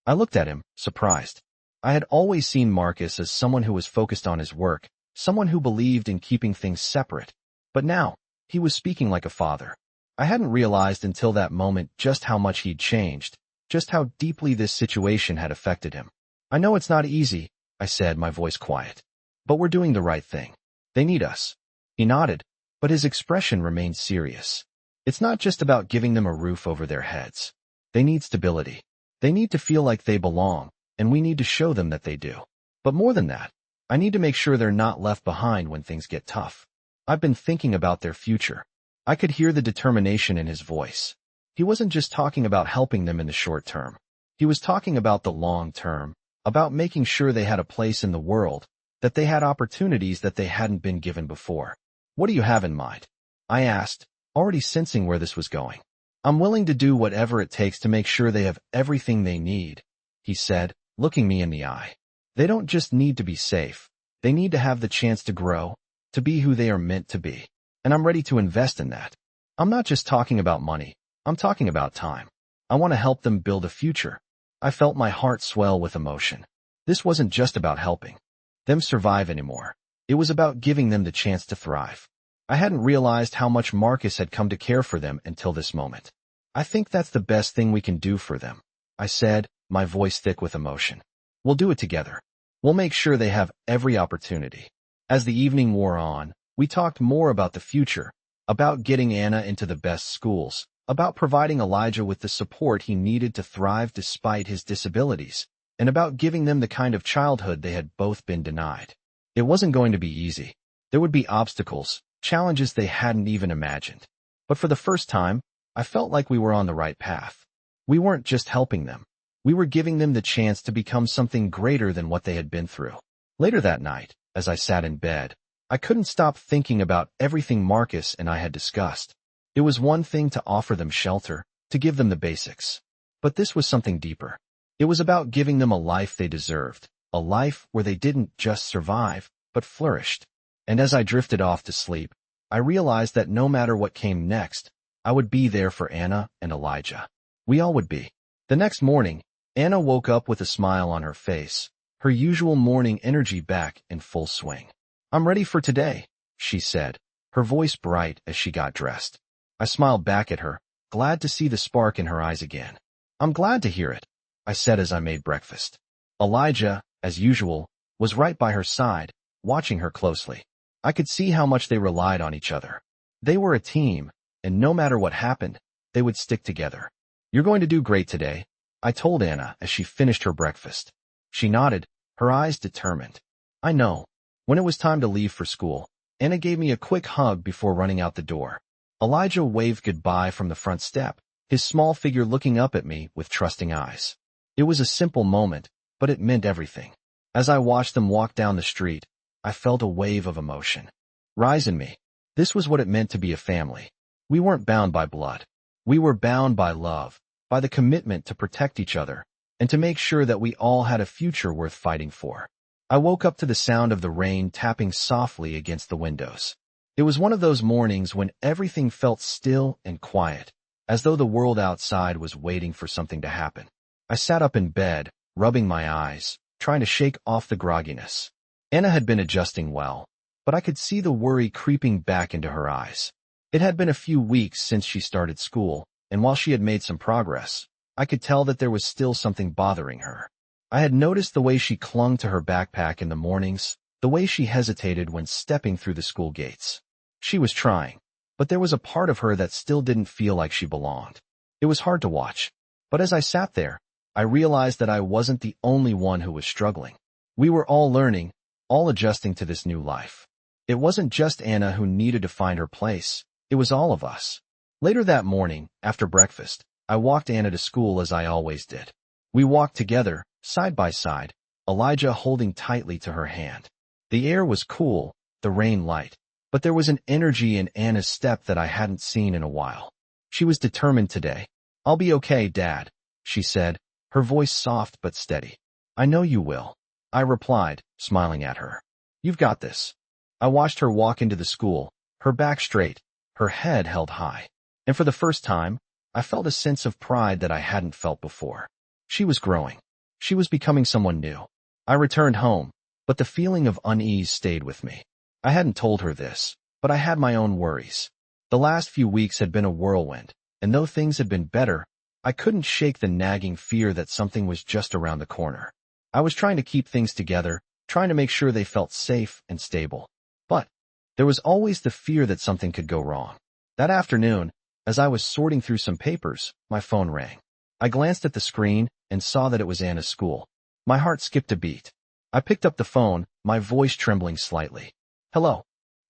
I looked at him, surprised. I had always seen Marcus as someone who was focused on his work, someone who believed in keeping things separate. But now, he was speaking like a father. I hadn't realized until that moment just how much he'd changed, just how deeply this situation had affected him. I know it's not easy, I said, my voice quiet. But we're doing the right thing. They need us. He nodded, but his expression remained serious. It's not just about giving them a roof over their heads. They need stability. They need to feel like they belong, and we need to show them that they do. But more than that, I need to make sure they're not left behind when things get tough. I've been thinking about their future. I could hear the determination in his voice. He wasn't just talking about helping them in the short term. He was talking about the long term, about making sure they had a place in the world, that they had opportunities that they hadn't been given before. What do you have in mind? I asked, already sensing where this was going. I'm willing to do whatever it takes to make sure they have everything they need, he said, looking me in the eye. They don't just need to be safe. They need to have the chance to grow, to be who they are meant to be. And I'm ready to invest in that. I'm not just talking about money. I'm talking about time. I want to help them build a future. I felt my heart swell with emotion. This wasn't just about helping them survive anymore. It was about giving them the chance to thrive. I hadn't realized how much Marcus had come to care for them until this moment. I think that's the best thing we can do for them, I said, my voice thick with emotion. We'll do it together. We'll make sure they have every opportunity. As the evening wore on, we talked more about the future, about getting Anna into the best schools, about providing Elijah with the support he needed to thrive despite his disabilities, and about giving them the kind of childhood they had both been denied. It wasn't going to be easy. There would be obstacles, challenges they hadn't even imagined. But for the first time, I felt like we were on the right path. We weren't just helping them. We were giving them the chance to become something greater than what they had been through. Later that night, as I sat in bed, I couldn't stop thinking about everything Marcus and I had discussed. It was one thing to offer them shelter, to give them the basics. But this was something deeper. It was about giving them a life they deserved, a life where they didn't just survive, but flourished. And as I drifted off to sleep, I realized that no matter what came next, I would be there for Anna and Elijah. We all would be. The next morning, Anna woke up with a smile on her face, her usual morning energy back in full swing. I'm ready for today, she said, her voice bright as she got dressed. I smiled back at her, glad to see the spark in her eyes again. I'm glad to hear it, I said as I made breakfast. Elijah, as usual, was right by her side, watching her closely. I could see how much they relied on each other. They were a team, and no matter what happened, they would stick together. You're going to do great today, I told Anna as she finished her breakfast. She nodded, her eyes determined. I know. When it was time to leave for school, Anna gave me a quick hug before running out the door. Elijah waved goodbye from the front step, his small figure looking up at me with trusting eyes. It was a simple moment, but it meant everything. As I watched them walk down the street, I felt a wave of emotion rise in me. This was what it meant to be a family. We weren't bound by blood. We were bound by love, by the commitment to protect each other, and to make sure that we all had a future worth fighting for. I woke up to the sound of the rain tapping softly against the windows. It was one of those mornings when everything felt still and quiet, as though the world outside was waiting for something to happen. I sat up in bed, rubbing my eyes, trying to shake off the grogginess. Anna had been adjusting well, but I could see the worry creeping back into her eyes. It had been a few weeks since she started school, and while she had made some progress, I could tell that there was still something bothering her. I had noticed the way she clung to her backpack in the mornings, the way she hesitated when stepping through the school gates. She was trying, but there was a part of her that still didn't feel like she belonged. It was hard to watch, but as I sat there, I realized that I wasn't the only one who was struggling. We were all learning, all adjusting to this new life. It wasn't just Anna who needed to find her place, it was all of us. Later that morning, after breakfast, I walked Anna to school as I always did. We walked together, side by side, Elijah holding tightly to her hand. The air was cool, the rain light, but there was an energy in Anna's step that I hadn't seen in a while. She was determined today. I'll be okay, Dad, she said, her voice soft but steady. I know you will, I replied, smiling at her. You've got this. I watched her walk into the school, her back straight, her head held high. And for the first time, I felt a sense of pride that I hadn't felt before. She was growing. She was becoming someone new. I returned home, but the feeling of unease stayed with me. I hadn't told her this, but I had my own worries. The last few weeks had been a whirlwind, and though things had been better, I couldn't shake the nagging fear that something was just around the corner. I was trying to keep things together, trying to make sure they felt safe and stable. But there was always the fear that something could go wrong. That afternoon, as I was sorting through some papers, my phone rang. I glanced at the screen and saw that it was Anna's school. My heart skipped a beat. I picked up the phone, my voice trembling slightly. "Hello,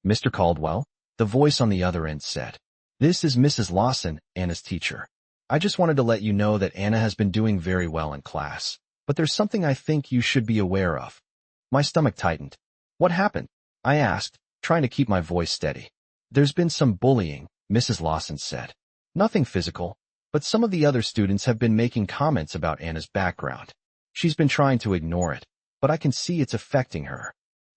Mr. Caldwell," the voice on the other end said. "This is Mrs. Lawson, Anna's teacher. I just wanted to let you know that Anna has been doing very well in class, but there's something I think you should be aware of." My stomach tightened. "What happened?" I asked, trying to keep my voice steady. "There's been some bullying," Mrs. Lawson said. "Nothing physical, but some of the other students have been making comments about Anna's background. She's been trying to ignore it, but I can see it's affecting her."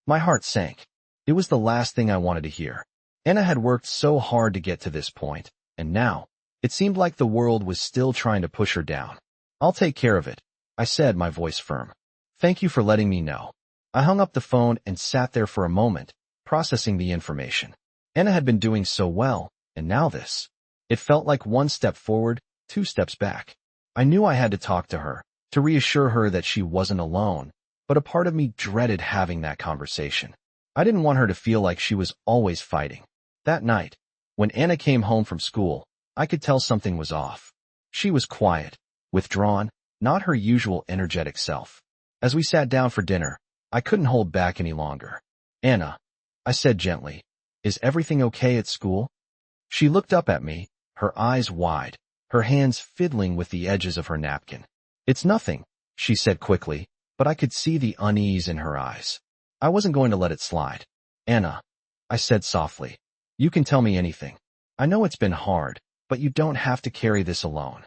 My heart sank. It was the last thing I wanted to hear. Anna had worked so hard to get to this point, and now, it seemed like the world was still trying to push her down. "I'll take care of it," I said, my voice firm. "Thank you for letting me know." I hung up the phone and sat there for a moment, processing the information. Anna had been doing so well, and now this. It felt like one step forward, two steps back. I knew I had to talk to her, to reassure her that she wasn't alone, but a part of me dreaded having that conversation. I didn't want her to feel like she was always fighting. That night, when Anna came home from school, I could tell something was off. She was quiet, withdrawn, not her usual energetic self. As we sat down for dinner, I couldn't hold back any longer. "Anna," I said gently, "is everything okay at school?" She looked up at me, her eyes wide, her hands fiddling with the edges of her napkin. "It's nothing," she said quickly, but I could see the unease in her eyes. I wasn't going to let it slide. "Anna," I said softly, "you can tell me anything. I know it's been hard, but you don't have to carry this alone."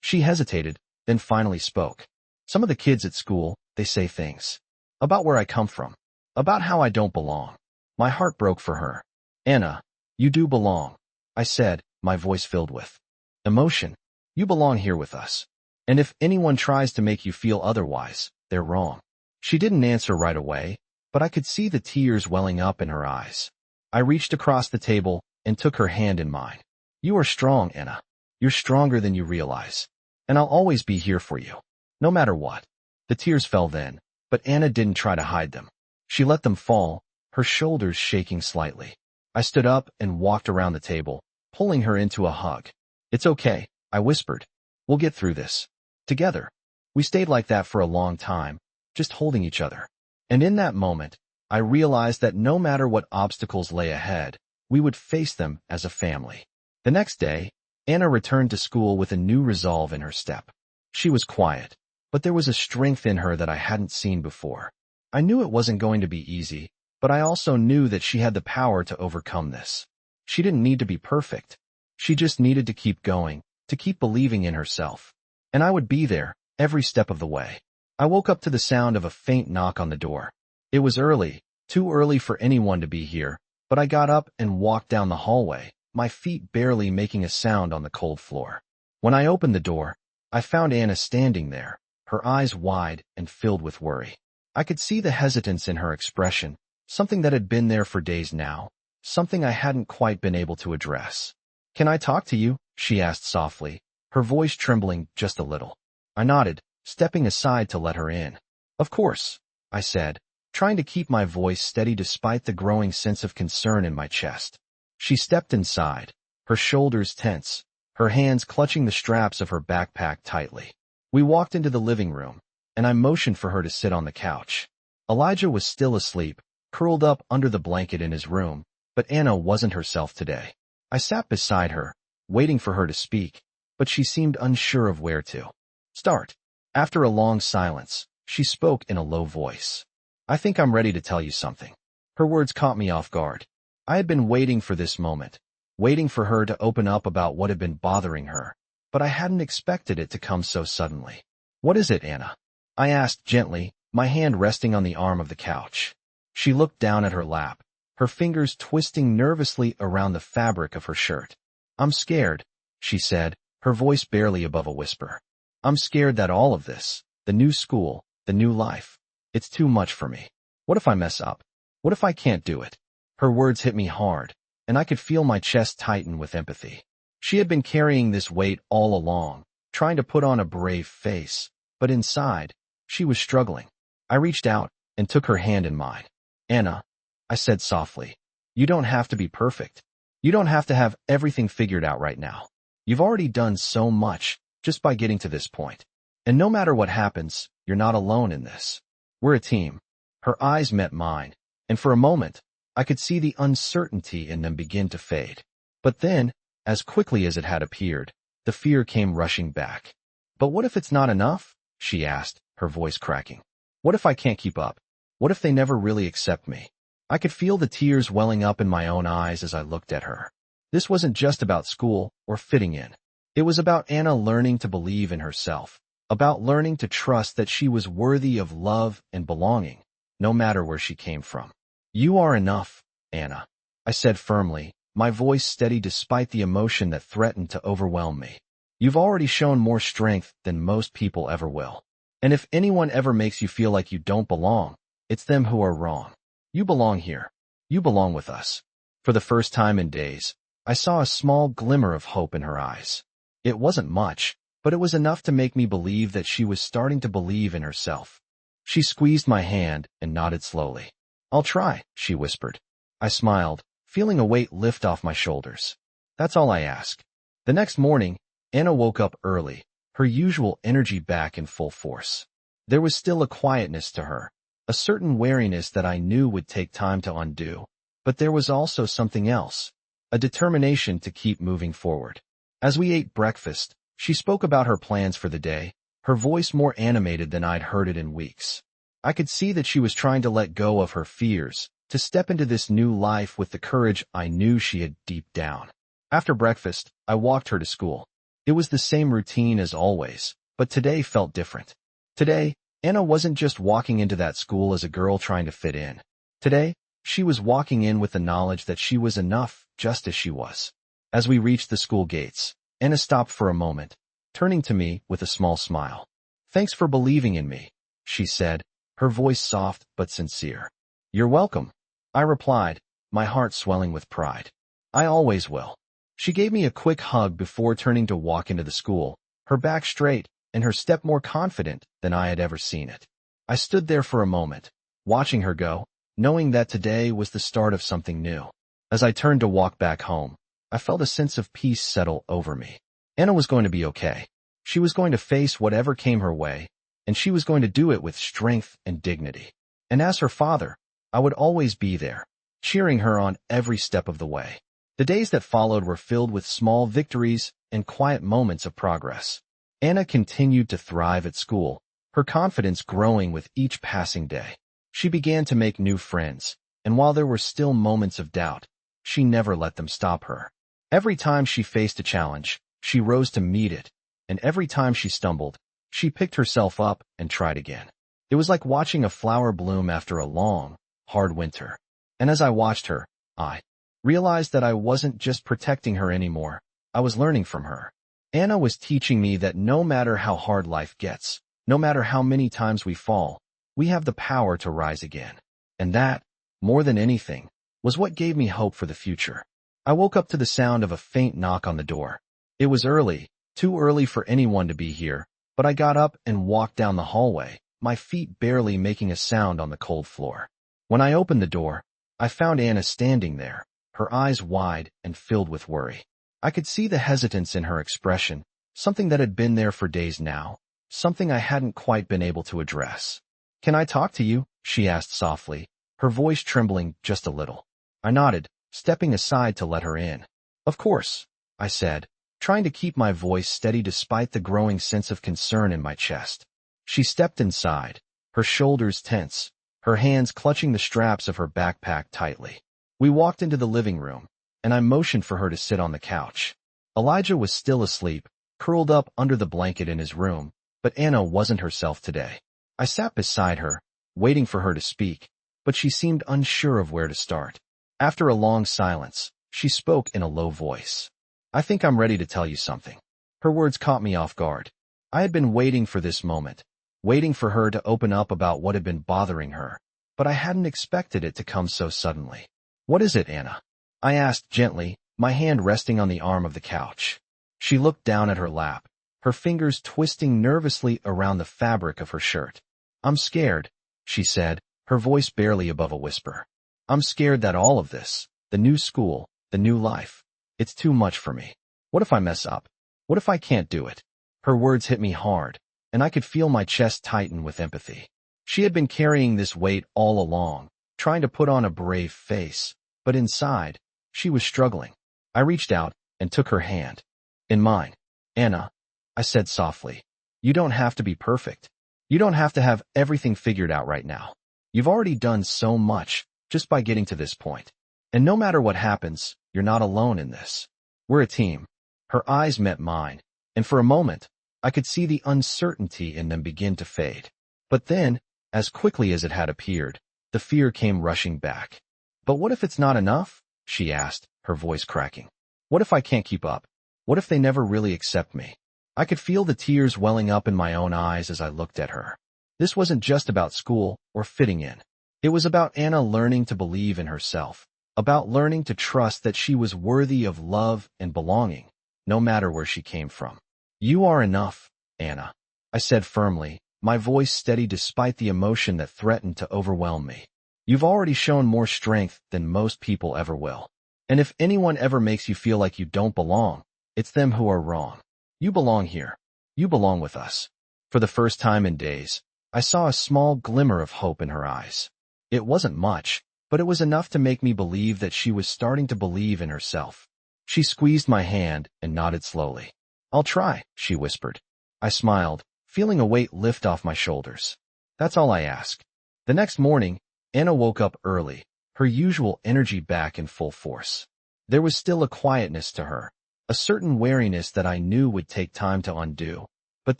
She hesitated, then finally spoke. "Some of the kids at school, they say things. About where I come from. About how I don't belong." My heart broke for her. "Anna, you do belong," I said, my voice filled with emotion. "You belong here with us. And if anyone tries to make you feel otherwise, they're wrong." She didn't answer right away, but I could see the tears welling up in her eyes. I reached across the table and took her hand in mine. "You are strong, Anna. You're stronger than you realize. And I'll always be here for you, no matter what." The tears fell then, but Anna didn't try to hide them. She let them fall, her shoulders shaking slightly. I stood up and walked around the table, pulling her into a hug. "It's okay," I whispered. "We'll get through this. Together." We stayed like that for a long time, just holding each other. And in that moment, I realized that no matter what obstacles lay ahead, we would face them as a family. The next day, Anna returned to school with a new resolve in her step. She was quiet, but there was a strength in her that I hadn't seen before. I knew it wasn't going to be easy, but I also knew that she had the power to overcome this. She didn't need to be perfect. She just needed to keep going, to keep believing in herself. And I would be there, every step of the way. I woke up to the sound of a faint knock on the door. It was early, too early for anyone to be here, but I got up and walked down the hallway, my feet barely making a sound on the cold floor. When I opened the door, I found Anna standing there, her eyes wide and filled with worry. I could see the hesitance in her expression, something that had been there for days now, something I hadn't quite been able to address. "Can I talk to you?" she asked softly, her voice trembling just a little. I nodded, stepping aside to let her in. "Of course," I said, trying to keep my voice steady despite the growing sense of concern in my chest. She stepped inside, her shoulders tense, her hands clutching the straps of her backpack tightly. We walked into the living room, and I motioned for her to sit on the couch. Elijah was still asleep, curled up under the blanket in his room, but Anna wasn't herself today. I sat beside her, waiting for her to speak, but she seemed unsure of where to start. After a long silence, she spoke in a low voice. "I think I'm ready to tell you something." Her words caught me off guard. I had been waiting for this moment, waiting for her to open up about what had been bothering her, but I hadn't expected it to come so suddenly. "What is it, Anna?" I asked gently, my hand resting on the arm of the couch. She looked down at her lap, her fingers twisting nervously around the fabric of her shirt. "I'm scared," she said, her voice barely above a whisper. "I'm scared that all of this, the new school, the new life, it's too much for me. What if I mess up? What if I can't do it?" Her words hit me hard, and I could feel my chest tighten with empathy. She had been carrying this weight all along, trying to put on a brave face, but inside, she was struggling. I reached out and took her hand in mine. "Anna," I said softly, "you don't have to be perfect. You don't have to have everything figured out right now. You've already done so much just by getting to this point. And no matter what happens, you're not alone in this. We're a team." Her eyes met mine, and for a moment, I could see the uncertainty in them begin to fade. But then, as quickly as it had appeared, the fear came rushing back. "But what if it's not enough?" she asked, her voice cracking. "What if I can't keep up? What if they never really accept me?" I could feel the tears welling up in my own eyes as I looked at her. This wasn't just about school or fitting in. It was about Anna learning to believe in herself, about learning to trust that she was worthy of love and belonging, no matter where she came from. "You are enough, Anna," I said firmly, my voice steady despite the emotion that threatened to overwhelm me. "You've already shown more strength than most people ever will. And if anyone ever makes you feel like you don't belong, it's them who are wrong. You belong here. You belong with us." For the first time in days, I saw a small glimmer of hope in her eyes. It wasn't much, but it was enough to make me believe that she was starting to believe in herself. She squeezed my hand and nodded slowly. "I'll try," she whispered. I smiled, feeling a weight lift off my shoulders. "That's all I ask." The next morning, Anna woke up early, her usual energy back in full force. There was still a quietness to her, a certain wariness that I knew would take time to undo, but there was also something else, a determination to keep moving forward. As we ate breakfast, she spoke about her plans for the day, her voice more animated than I'd heard it in weeks. I could see that she was trying to let go of her fears, to step into this new life with the courage I knew she had deep down. After breakfast, I walked her to school. It was the same routine as always, but today felt different. Today, Anna wasn't just walking into that school as a girl trying to fit in. Today, she was walking in with the knowledge that she was enough just as she was. As we reached the school gates, Anna stopped for a moment, turning to me with a small smile. "Thanks for believing in me," she said, her voice soft but sincere. "You're welcome," I replied, my heart swelling with pride. "I always will." She gave me a quick hug before turning to walk into the school, her back straight and her step more confident than I had ever seen it. I stood there for a moment, watching her go, knowing that today was the start of something new. As I turned to walk back home, I felt a sense of peace settle over me. Anna was going to be okay. She was going to face whatever came her way, and she was going to do it with strength and dignity. And as her father, I would always be there, cheering her on every step of the way. The days that followed were filled with small victories and quiet moments of progress. Anna continued to thrive at school, her confidence growing with each passing day. She began to make new friends, and while there were still moments of doubt, she never let them stop her. Every time she faced a challenge, she rose to meet it, and every time she stumbled, she picked herself up and tried again. It was like watching a flower bloom after a long, hard winter. And as I watched her, I realized that I wasn't just protecting her anymore, I was learning from her. Anna was teaching me that no matter how hard life gets, no matter how many times we fall, we have the power to rise again. And that, more than anything, was what gave me hope for the future. I woke up to the sound of a faint knock on the door. It was early, too early for anyone to be here, but I got up and walked down the hallway, my feet barely making a sound on the cold floor. When I opened the door, I found Anna standing there, her eyes wide and filled with worry. I could see the hesitance in her expression, something that had been there for days now, something I hadn't quite been able to address. "Can I talk to you?" she asked softly, her voice trembling just a little. I nodded, stepping aside to let her in. "Of course," I said, trying to keep my voice steady despite the growing sense of concern in my chest. She stepped inside, her shoulders tense, her hands clutching the straps of her backpack tightly. We walked into the living room, and I motioned for her to sit on the couch. Elijah was still asleep, curled up under the blanket in his room, but Anna wasn't herself today. I sat beside her, waiting for her to speak, but she seemed unsure of where to start. After a long silence, she spoke in a low voice. "I think I'm ready to tell you something." Her words caught me off guard. I had been waiting for this moment, waiting for her to open up about what had been bothering her, but I hadn't expected it to come so suddenly. "What is it, Anna?" I asked gently, my hand resting on the arm of the couch. She looked down at her lap, her fingers twisting nervously around the fabric of her shirt. I'm scared, she said, her voice barely above a whisper. I'm scared that all of this, the new school, the new life, it's too much for me. What if I mess up? What if I can't do it? Her words hit me hard, and I could feel my chest tighten with empathy. She had been carrying this weight all along, trying to put on a brave face, but inside, she was struggling. I reached out and took her hand. In mine. Anna, I said softly, you don't have to be perfect. You don't have to have everything figured out right now. You've already done so much just by getting to this point. And no matter what happens, you're not alone in this. We're a team. Her eyes met mine, and for a moment, I could see the uncertainty in them begin to fade. But then, as quickly as it had appeared, the fear came rushing back. But what if it's not enough? She asked, her voice cracking. What if I can't keep up? What if they never really accept me? I could feel the tears welling up in my own eyes as I looked at her. This wasn't just about school or fitting in. It was about Anna learning to believe in herself, about learning to trust that she was worthy of love and belonging, no matter where she came from. You are enough, Anna, I said firmly, my voice steady despite the emotion that threatened to overwhelm me. You've already shown more strength than most people ever will. And if anyone ever makes you feel like you don't belong, it's them who are wrong. You belong here. You belong with us. For the first time in days, I saw a small glimmer of hope in her eyes. It wasn't much, but it was enough to make me believe that she was starting to believe in herself. She squeezed my hand and nodded slowly. I'll try, she whispered. I smiled, feeling a weight lift off my shoulders. That's all I ask. The next morning, Anna woke up early, her usual energy back in full force. There was still a quietness to her, a certain wariness that I knew would take time to undo. But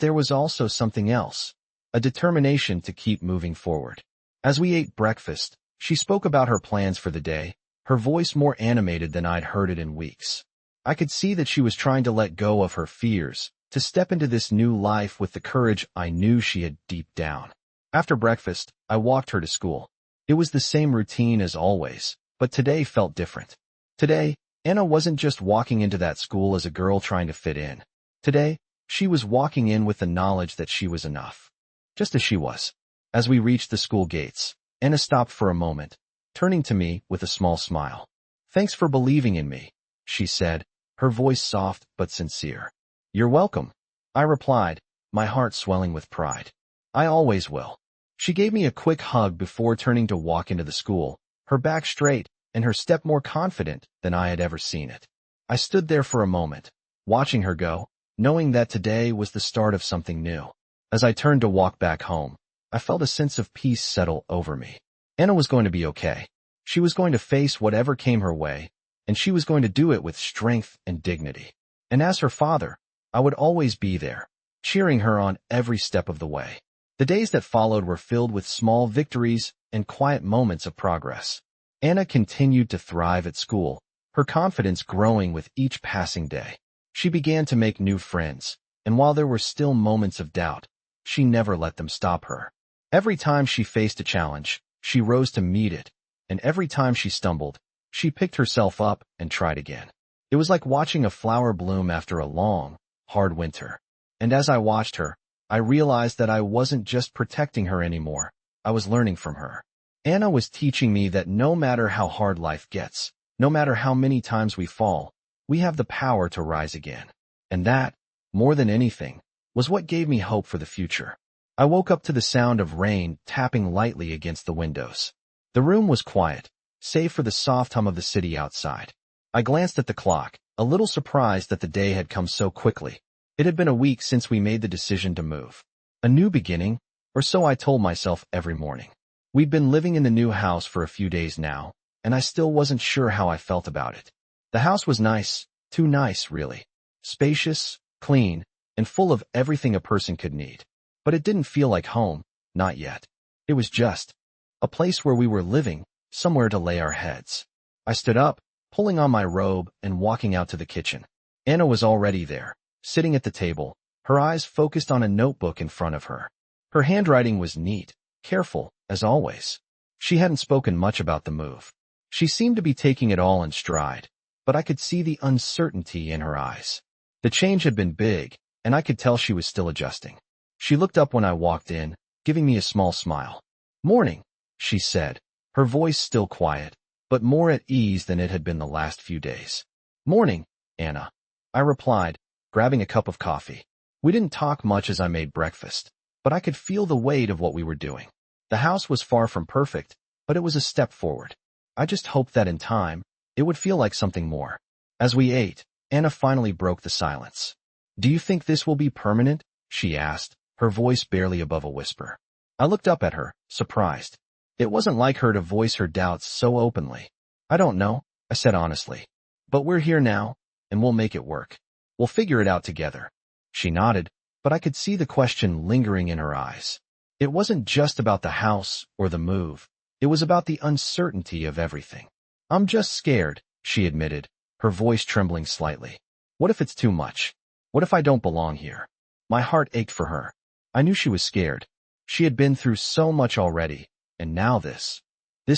there was also something else, a determination to keep moving forward. As we ate breakfast, she spoke about her plans for the day, her voice more animated than I'd heard it in weeks. I could see that she was trying to let go of her fears, to step into this new life with the courage I knew she had deep down. After breakfast, I walked her to school. It was the same routine as always, but today felt different. Today, Anna wasn't just walking into that school as a girl trying to fit in. Today, she was walking in with the knowledge that she was enough. Just as she was. As we reached the school gates, Anna stopped for a moment, turning to me with a small smile. Thanks for believing in me, she said, her voice soft but sincere. You're welcome, I replied, my heart swelling with pride. I always will. She gave me a quick hug before turning to walk into the school, her back straight and her step more confident than I had ever seen it. I stood there for a moment, watching her go, knowing that today was the start of something new. As I turned to walk back home, I felt a sense of peace settle over me. Anna was going to be okay. She was going to face whatever came her way, and she was going to do it with strength and dignity. And as her father, I would always be there, cheering her on every step of the way. The days that followed were filled with small victories and quiet moments of progress. Anna continued to thrive at school, her confidence growing with each passing day. She began to make new friends, and while there were still moments of doubt, she never let them stop her. Every time she faced a challenge, she rose to meet it, and every time she stumbled, she picked herself up and tried again. It was like watching a flower bloom after a long, hard winter. And as I watched her, I realized that I wasn't just protecting her anymore, I was learning from her. Anna was teaching me that no matter how hard life gets, no matter how many times we fall, we have the power to rise again. And that, more than anything, was what gave me hope for the future. I woke up to the sound of rain tapping lightly against the windows. The room was quiet, save for the soft hum of the city outside. I glanced at the clock, a little surprised that the day had come so quickly. It had been a week since we made the decision to move. A new beginning, or so I told myself every morning. We'd been living in the new house for a few days now, and I still wasn't sure how I felt about it. The house was nice, too nice, really. Spacious, clean, and full of everything a person could need. But it didn't feel like home, not yet. It was just a place where we were living, somewhere to lay our heads. I stood up, pulling on my robe and walking out to the kitchen. Anna was already there, sitting at the table, her eyes focused on a notebook in front of her. Her handwriting was neat, careful, as always. She hadn't spoken much about the move. She seemed to be taking it all in stride, but I could see the uncertainty in her eyes. The change had been big, and I could tell she was still adjusting. She looked up when I walked in, giving me a small smile. "Morning," she said, her voice still quiet, but more at ease than it had been the last few days. "Morning, Anna," I replied, grabbing a cup of coffee. We didn't talk much as I made breakfast, but I could feel the weight of what we were doing. The house was far from perfect, but it was a step forward. I just hoped that in time, it would feel like something more. As we ate, Anna finally broke the silence. "Do you think this will be permanent?" she asked, her voice barely above a whisper. I looked up at her, surprised. It wasn't like her to voice her doubts so openly. "I don't know," I said honestly. "But we're here now, and we'll make it work. We'll figure it out together." She nodded, but I could see the question lingering in her eyes. It wasn't just about the house or the move. It was about the uncertainty of everything. "I'm just scared," she admitted, her voice trembling slightly. "What if it's too much? What if I don't belong here?" My heart ached for her. I knew she was scared. She had been through so much already, and now this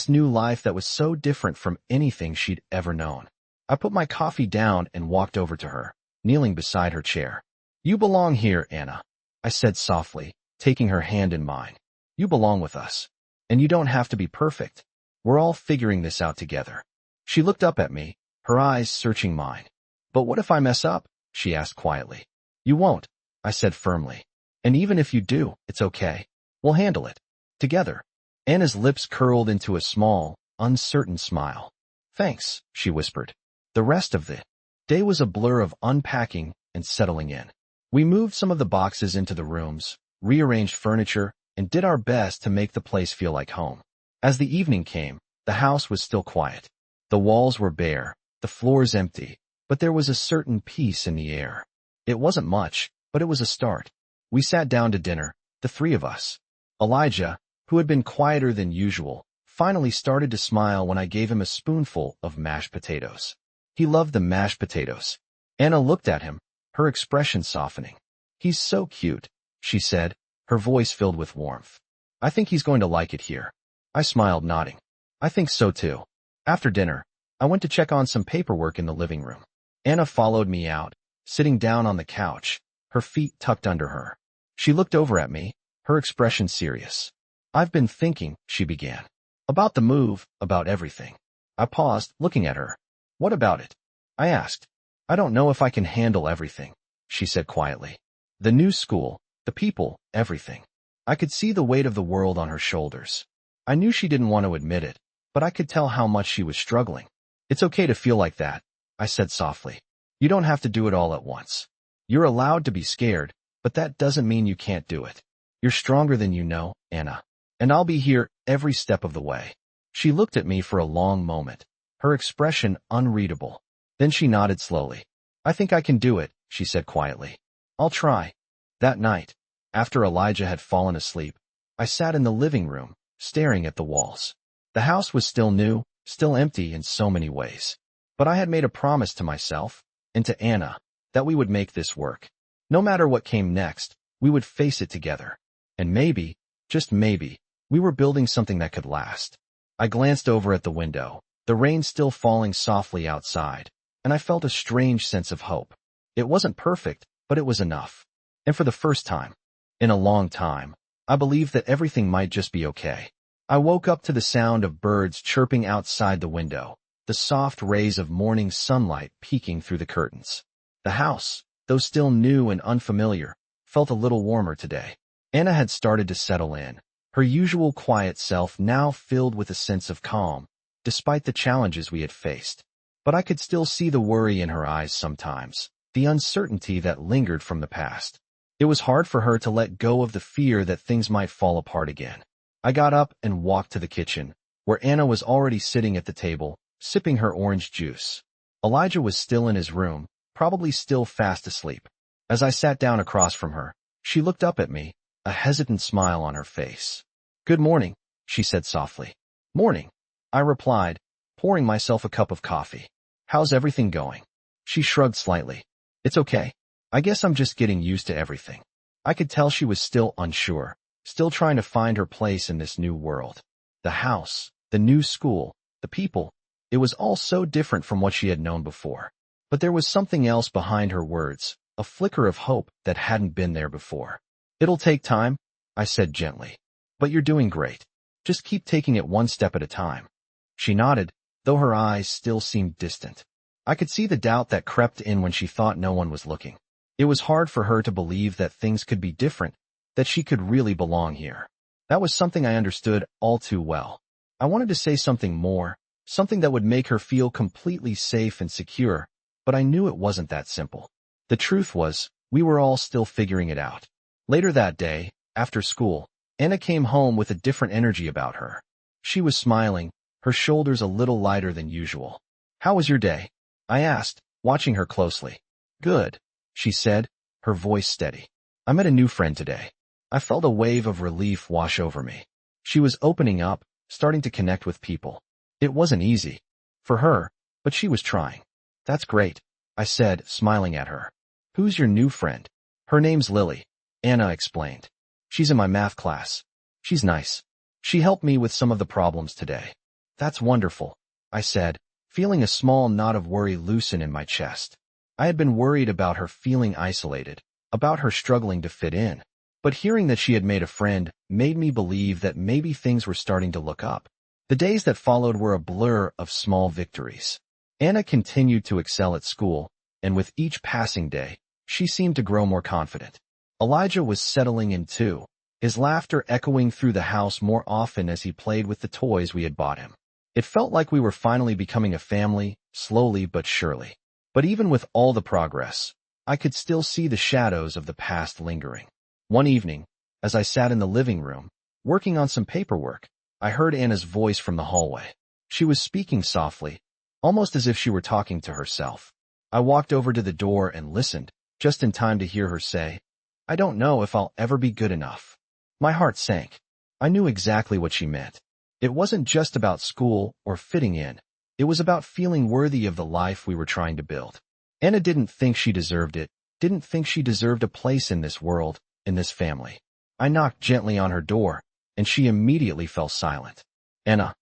new life that was so different from anything she'd ever known. I put my coffee down and walked over to her, kneeling beside her chair. "You belong here, Anna," I said softly, taking her hand in mine. "You belong with us. And you don't have to be perfect. We're all figuring this out together." She looked up at me, her eyes searching mine. "But what if I mess up?" she asked quietly. "You won't," I said firmly. "And even if you do, it's okay. We'll handle it. Together." Anna's lips curled into a small, uncertain smile. "Thanks," she whispered. The rest of the day was a blur of unpacking and settling in. We moved some of the boxes into the rooms, rearranged furniture, and did our best to make the place feel like home. As the evening came, the house was still quiet. The walls were bare, the floors empty, but there was a certain peace in the air. It wasn't much, but it was a start. We sat down to dinner, the three of us. Elijah, who had been quieter than usual, finally started to smile when I gave him a spoonful of mashed potatoes. He loved the mashed potatoes. Anna looked at him, her expression softening. "He's so cute," she said, her voice filled with warmth. "I think he's going to like it here." I smiled, nodding. "I think so too." After dinner, I went to check on some paperwork in the living room. Anna followed me out, sitting down on the couch, her feet tucked under her. She looked over at me, her expression serious. "I've been thinking," she began. "About the move, about everything." I paused, looking at her. "What about it?" I asked. "I don't know if I can handle everything," she said quietly. "The new school, the people, everything." I could see the weight of the world on her shoulders. I knew she didn't want to admit it, but I could tell how much she was struggling. "It's okay to feel like that," I said softly. "You don't have to do it all at once. You're allowed to be scared, but that doesn't mean you can't do it. You're stronger than you know, Anna. And I'll be here every step of the way." She looked at me for a long moment, her expression unreadable. Then she nodded slowly. "I think I can do it," she said quietly. "I'll try." That night, after Elijah had fallen asleep, I sat in the living room, staring at the walls. The house was still new, still empty in so many ways. But I had made a promise to myself, and to Anna, that we would make this work. No matter what came next, we would face it together. And maybe, just maybe, we were building something that could last. I glanced over at the window, the rain still falling softly outside, and I felt a strange sense of hope. It wasn't perfect, but it was enough. And for the first time, in a long time, I believed that everything might just be okay. I woke up to the sound of birds chirping outside the window, the soft rays of morning sunlight peeking through the curtains. The house, though still new and unfamiliar, felt a little warmer today. Anna had started to settle in, her usual quiet self now filled with a sense of calm, despite the challenges we had faced. But I could still see the worry in her eyes sometimes, the uncertainty that lingered from the past. It was hard for her to let go of the fear that things might fall apart again. I got up and walked to the kitchen, where Anna was already sitting at the table, sipping her orange juice. Elijah was still in his room, probably still fast asleep. As I sat down across from her, she looked up at me, a hesitant smile on her face. "Good morning," she said softly. "Morning," I replied, pouring myself a cup of coffee. "How's everything going?" She shrugged slightly. "It's okay. I guess I'm just getting used to everything." I could tell she was still unsure, still trying to find her place in this new world. The house, the new school, the people, It was all so different from what she had known before. But there was something else behind her words, a flicker of hope that hadn't been there before. "It'll take time," I said gently. "But you're doing great. Just keep taking it one step at a time." She nodded, though her eyes still seemed distant. I could see the doubt that crept in when she thought no one was looking. It was hard for her to believe that things could be different, that she could really belong here. That was something I understood all too well. I wanted to say something more, something that would make her feel completely safe and secure, but I knew it wasn't that simple. The truth was, we were all still figuring it out. Later that day, after school, Anna came home with a different energy about her. She was smiling, her shoulders a little lighter than usual. "How was your day?" I asked, watching her closely. "Good," she said, her voice steady. "I met a new friend today." I felt a wave of relief wash over me. She was opening up, starting to connect with people. It wasn't easy for her, but she was trying. "That's great," I said, smiling at her. "Who's your new friend?" "Her name's Lily," Anna explained. "She's in my math class. She's nice. She helped me with some of the problems today." "That's wonderful," I said, feeling a small knot of worry loosen in my chest. I had been worried about her feeling isolated, about her struggling to fit in. But hearing that she had made a friend made me believe that maybe things were starting to look up. The days that followed were a blur of small victories. Anna continued to excel at school, and with each passing day, she seemed to grow more confident. Elijah was settling in too, his laughter echoing through the house more often as he played with the toys we had bought him. It felt like we were finally becoming a family, slowly but surely. But even with all the progress, I could still see the shadows of the past lingering. One evening, as I sat in the living room, working on some paperwork, I heard Anna's voice from the hallway. She was speaking softly, almost as if she were talking to herself. I walked over to the door and listened, just in time to hear her say, "I don't know if I'll ever be good enough." My heart sank. I knew exactly what she meant. It wasn't just about school or fitting in. It was about feeling worthy of the life we were trying to build. Anna didn't think she deserved it, didn't think she deserved a place in this world, in this family. I knocked gently on her door, and she immediately fell silent. "Anna,"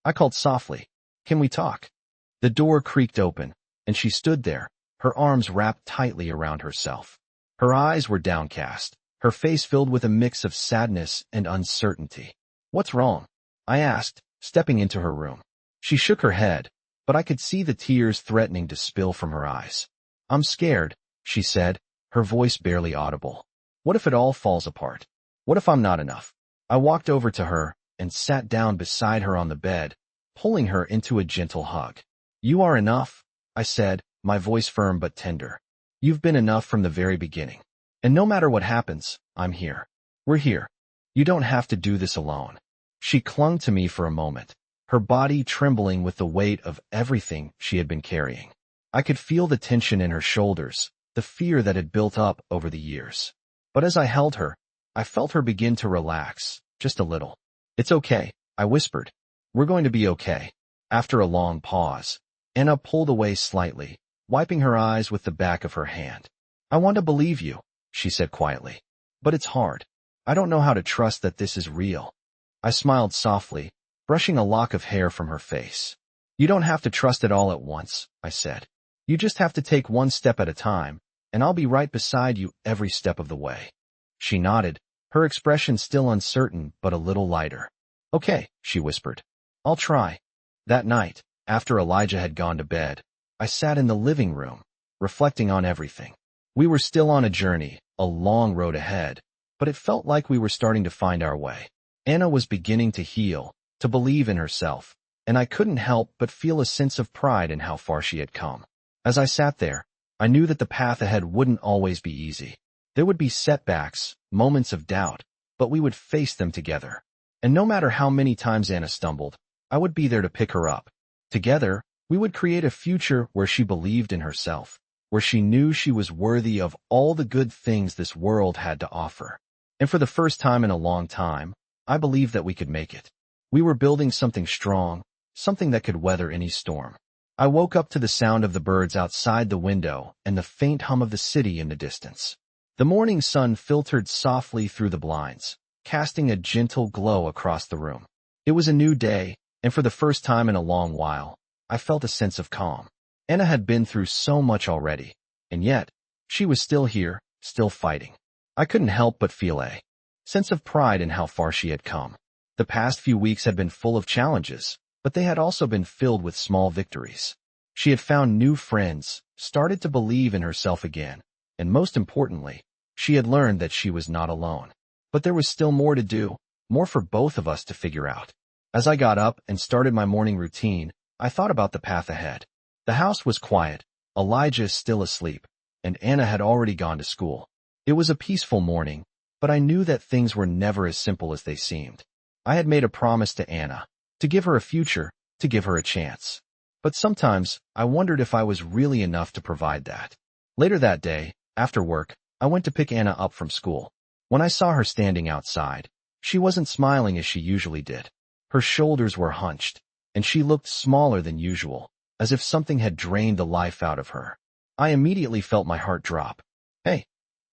I called softly, "can we talk?" The door creaked open, and she stood there, her arms wrapped tightly around herself. Her eyes were downcast, her face filled with a mix of sadness and uncertainty. "What's wrong?" I asked, stepping into her room. She shook her head, but I could see the tears threatening to spill from her eyes. "I'm scared," she said, her voice barely audible. "What if it all falls apart? What if I'm not enough?" I walked over to her and sat down beside her on the bed, pulling her into a gentle hug. "You are enough," I said, my voice firm but tender. "You've been enough from the very beginning. And no matter what happens, I'm here. We're here. You don't have to do this alone." She clung to me for a moment, her body trembling with the weight of everything she had been carrying. I could feel the tension in her shoulders, the fear that had built up over the years. But as I held her, I felt her begin to relax, just a little. "It's okay," I whispered. "We're going to be okay." After a long pause, Anna pulled away slightly, wiping her eyes with the back of her hand. "I want to believe you," she said quietly. "But it's hard. I don't know how to trust that this is real." I smiled softly, brushing a lock of hair from her face. "You don't have to trust it all at once," I said. "You just have to take one step at a time, and I'll be right beside you every step of the way." She nodded, her expression still uncertain but a little lighter. "Okay," she whispered. "I'll try." That night, after Elijah had gone to bed, I sat in the living room, reflecting on everything. We were still on a journey, a long road ahead, but it felt like we were starting to find our way. Anna was beginning to heal, to believe in herself, and I couldn't help but feel a sense of pride in how far she had come. As I sat there, I knew that the path ahead wouldn't always be easy. There would be setbacks, moments of doubt, but we would face them together. And no matter how many times Anna stumbled, I would be there to pick her up. Together, we would create a future where she believed in herself, where she knew she was worthy of all the good things this world had to offer. And for the first time in a long time, I believed that we could make it. We were building something strong, something that could weather any storm. I woke up to the sound of the birds outside the window and the faint hum of the city in the distance. The morning sun filtered softly through the blinds, casting a gentle glow across the room. It was a new day, and for the first time in a long while, I felt a sense of calm. Anna had been through so much already, and yet, she was still here, still fighting. I couldn't help but feel a sense of pride in how far she had come. The past few weeks had been full of challenges, but they had also been filled with small victories. She had found new friends, started to believe in herself again, and most importantly, she had learned that she was not alone. But there was still more to do, more for both of us to figure out. As I got up and started my morning routine, I thought about the path ahead. The house was quiet, Elijah still asleep, and Anna had already gone to school. It was a peaceful morning, but I knew that things were never as simple as they seemed. I had made a promise to Anna, to give her a future, to give her a chance. But sometimes, I wondered if I was really enough to provide that. Later that day, after work, I went to pick Anna up from school. When I saw her standing outside, she wasn't smiling as she usually did. Her shoulders were hunched, and she looked smaller than usual, as if something had drained the life out of her. I immediately felt my heart drop. "Hey,"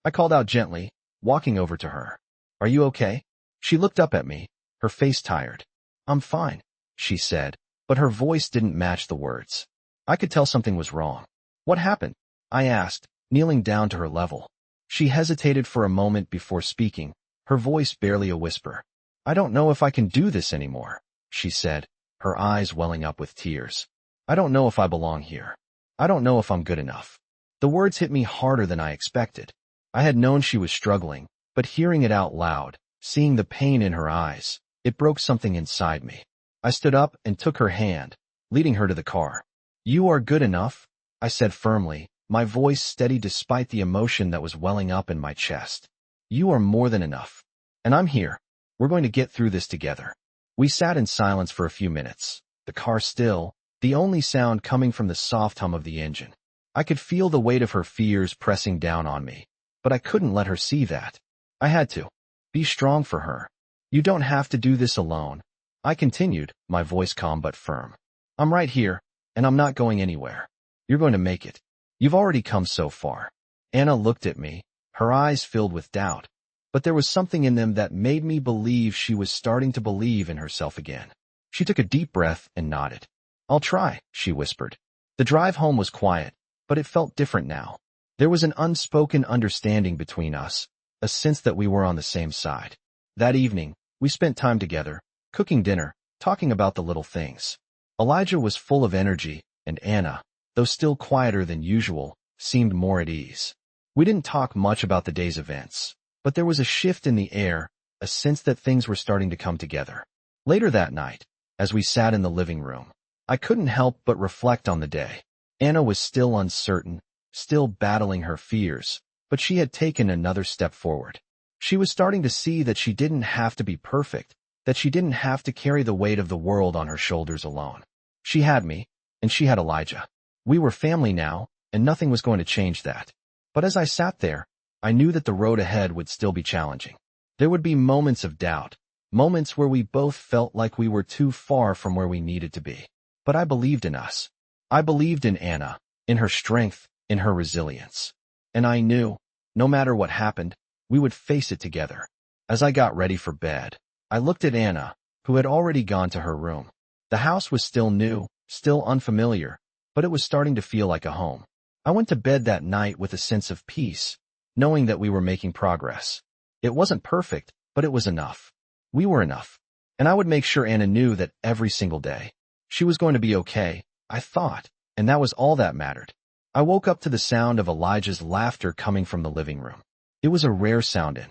I called out gently, walking over to her. "Are you okay?" She looked up at me, her face tired. "I'm fine," she said, but her voice didn't match the words. I could tell something was wrong. "What happened?" I asked, kneeling down to her level. She hesitated for a moment before speaking, her voice barely a whisper. "I don't know if I can do this anymore," she said, her eyes welling up with tears. "I don't know if I belong here. I don't know if I'm good enough." The words hit me harder than I expected. I had known she was struggling, but hearing it out loud, seeing the pain in her eyes, it broke something inside me. I stood up and took her hand, leading her to the car. "You are good enough," I said firmly, my voice steady despite the emotion that was welling up in my chest. "You are more than enough. And I'm here. We're going to get through this together." We sat in silence for a few minutes, the car still, the only sound coming from the soft hum of the engine. I could feel the weight of her fears pressing down on me, but I couldn't let her see that. I had to be strong for her. "You don't have to do this alone," I continued, my voice calm but firm. "I'm right here, and I'm not going anywhere. You're going to make it. You've already come so far." Anna looked at me, her eyes filled with doubt, but there was something in them that made me believe she was starting to believe in herself again. She took a deep breath and nodded. "I'll try," she whispered. The drive home was quiet, but it felt different now. There was an unspoken understanding between us, a sense that we were on the same side. That evening, we spent time together, cooking dinner, talking about the little things. Elijah was full of energy, and Anna, though still quieter than usual, seemed more at ease. We didn't talk much about the day's events, but there was a shift in the air, a sense that things were starting to come together. Later that night, as we sat in the living room, I couldn't help but reflect on the day. Anna was still uncertain, still battling her fears, but she had taken another step forward. She was starting to see that she didn't have to be perfect, that she didn't have to carry the weight of the world on her shoulders alone. She had me, and she had Elijah. We were family now, and nothing was going to change that. But as I sat there, I knew that the road ahead would still be challenging. There would be moments of doubt, moments where we both felt like we were too far from where we needed to be. But I believed in us. I believed in Anna, in her strength, in her resilience. And I knew, no matter what happened, we would face it together. As I got ready for bed, I looked at Anna, who had already gone to her room. The house was still new, still unfamiliar, but it was starting to feel like a home. I went to bed that night with a sense of peace, knowing that we were making progress. It wasn't perfect, but it was enough. We were enough. And I would make sure Anna knew that every single day. She was going to be okay, I thought, and that was all that mattered. I woke up to the sound of Elijah's laughter coming from the living room. It was a rare sound in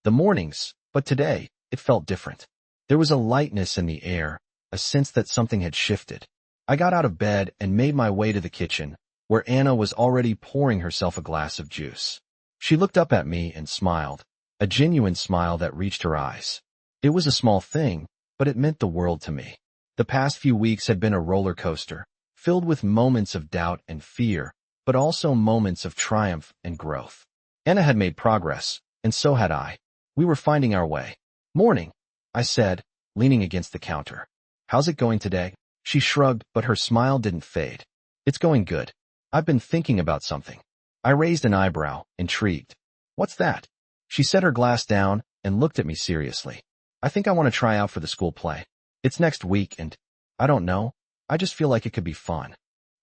the mornings, but today, it felt different. There was a lightness in the air, a sense that something had shifted. I got out of bed and made my way to the kitchen, where Anna was already pouring herself a glass of juice. She looked up at me and smiled, a genuine smile that reached her eyes. It was a small thing, but it meant the world to me. The past few weeks had been a roller coaster, filled with moments of doubt and fear, but also moments of triumph and growth. Anna had made progress, and so had I. We were finding our way. "Morning," I said, leaning against the counter. "How's it going today?" She shrugged, but her smile didn't fade. "It's going good. I've been thinking about something." I raised an eyebrow, intrigued. "What's that?" She set her glass down and looked at me seriously. "I think I want to try out for the school play. It's next week and, I don't know, I just feel like it could be fun.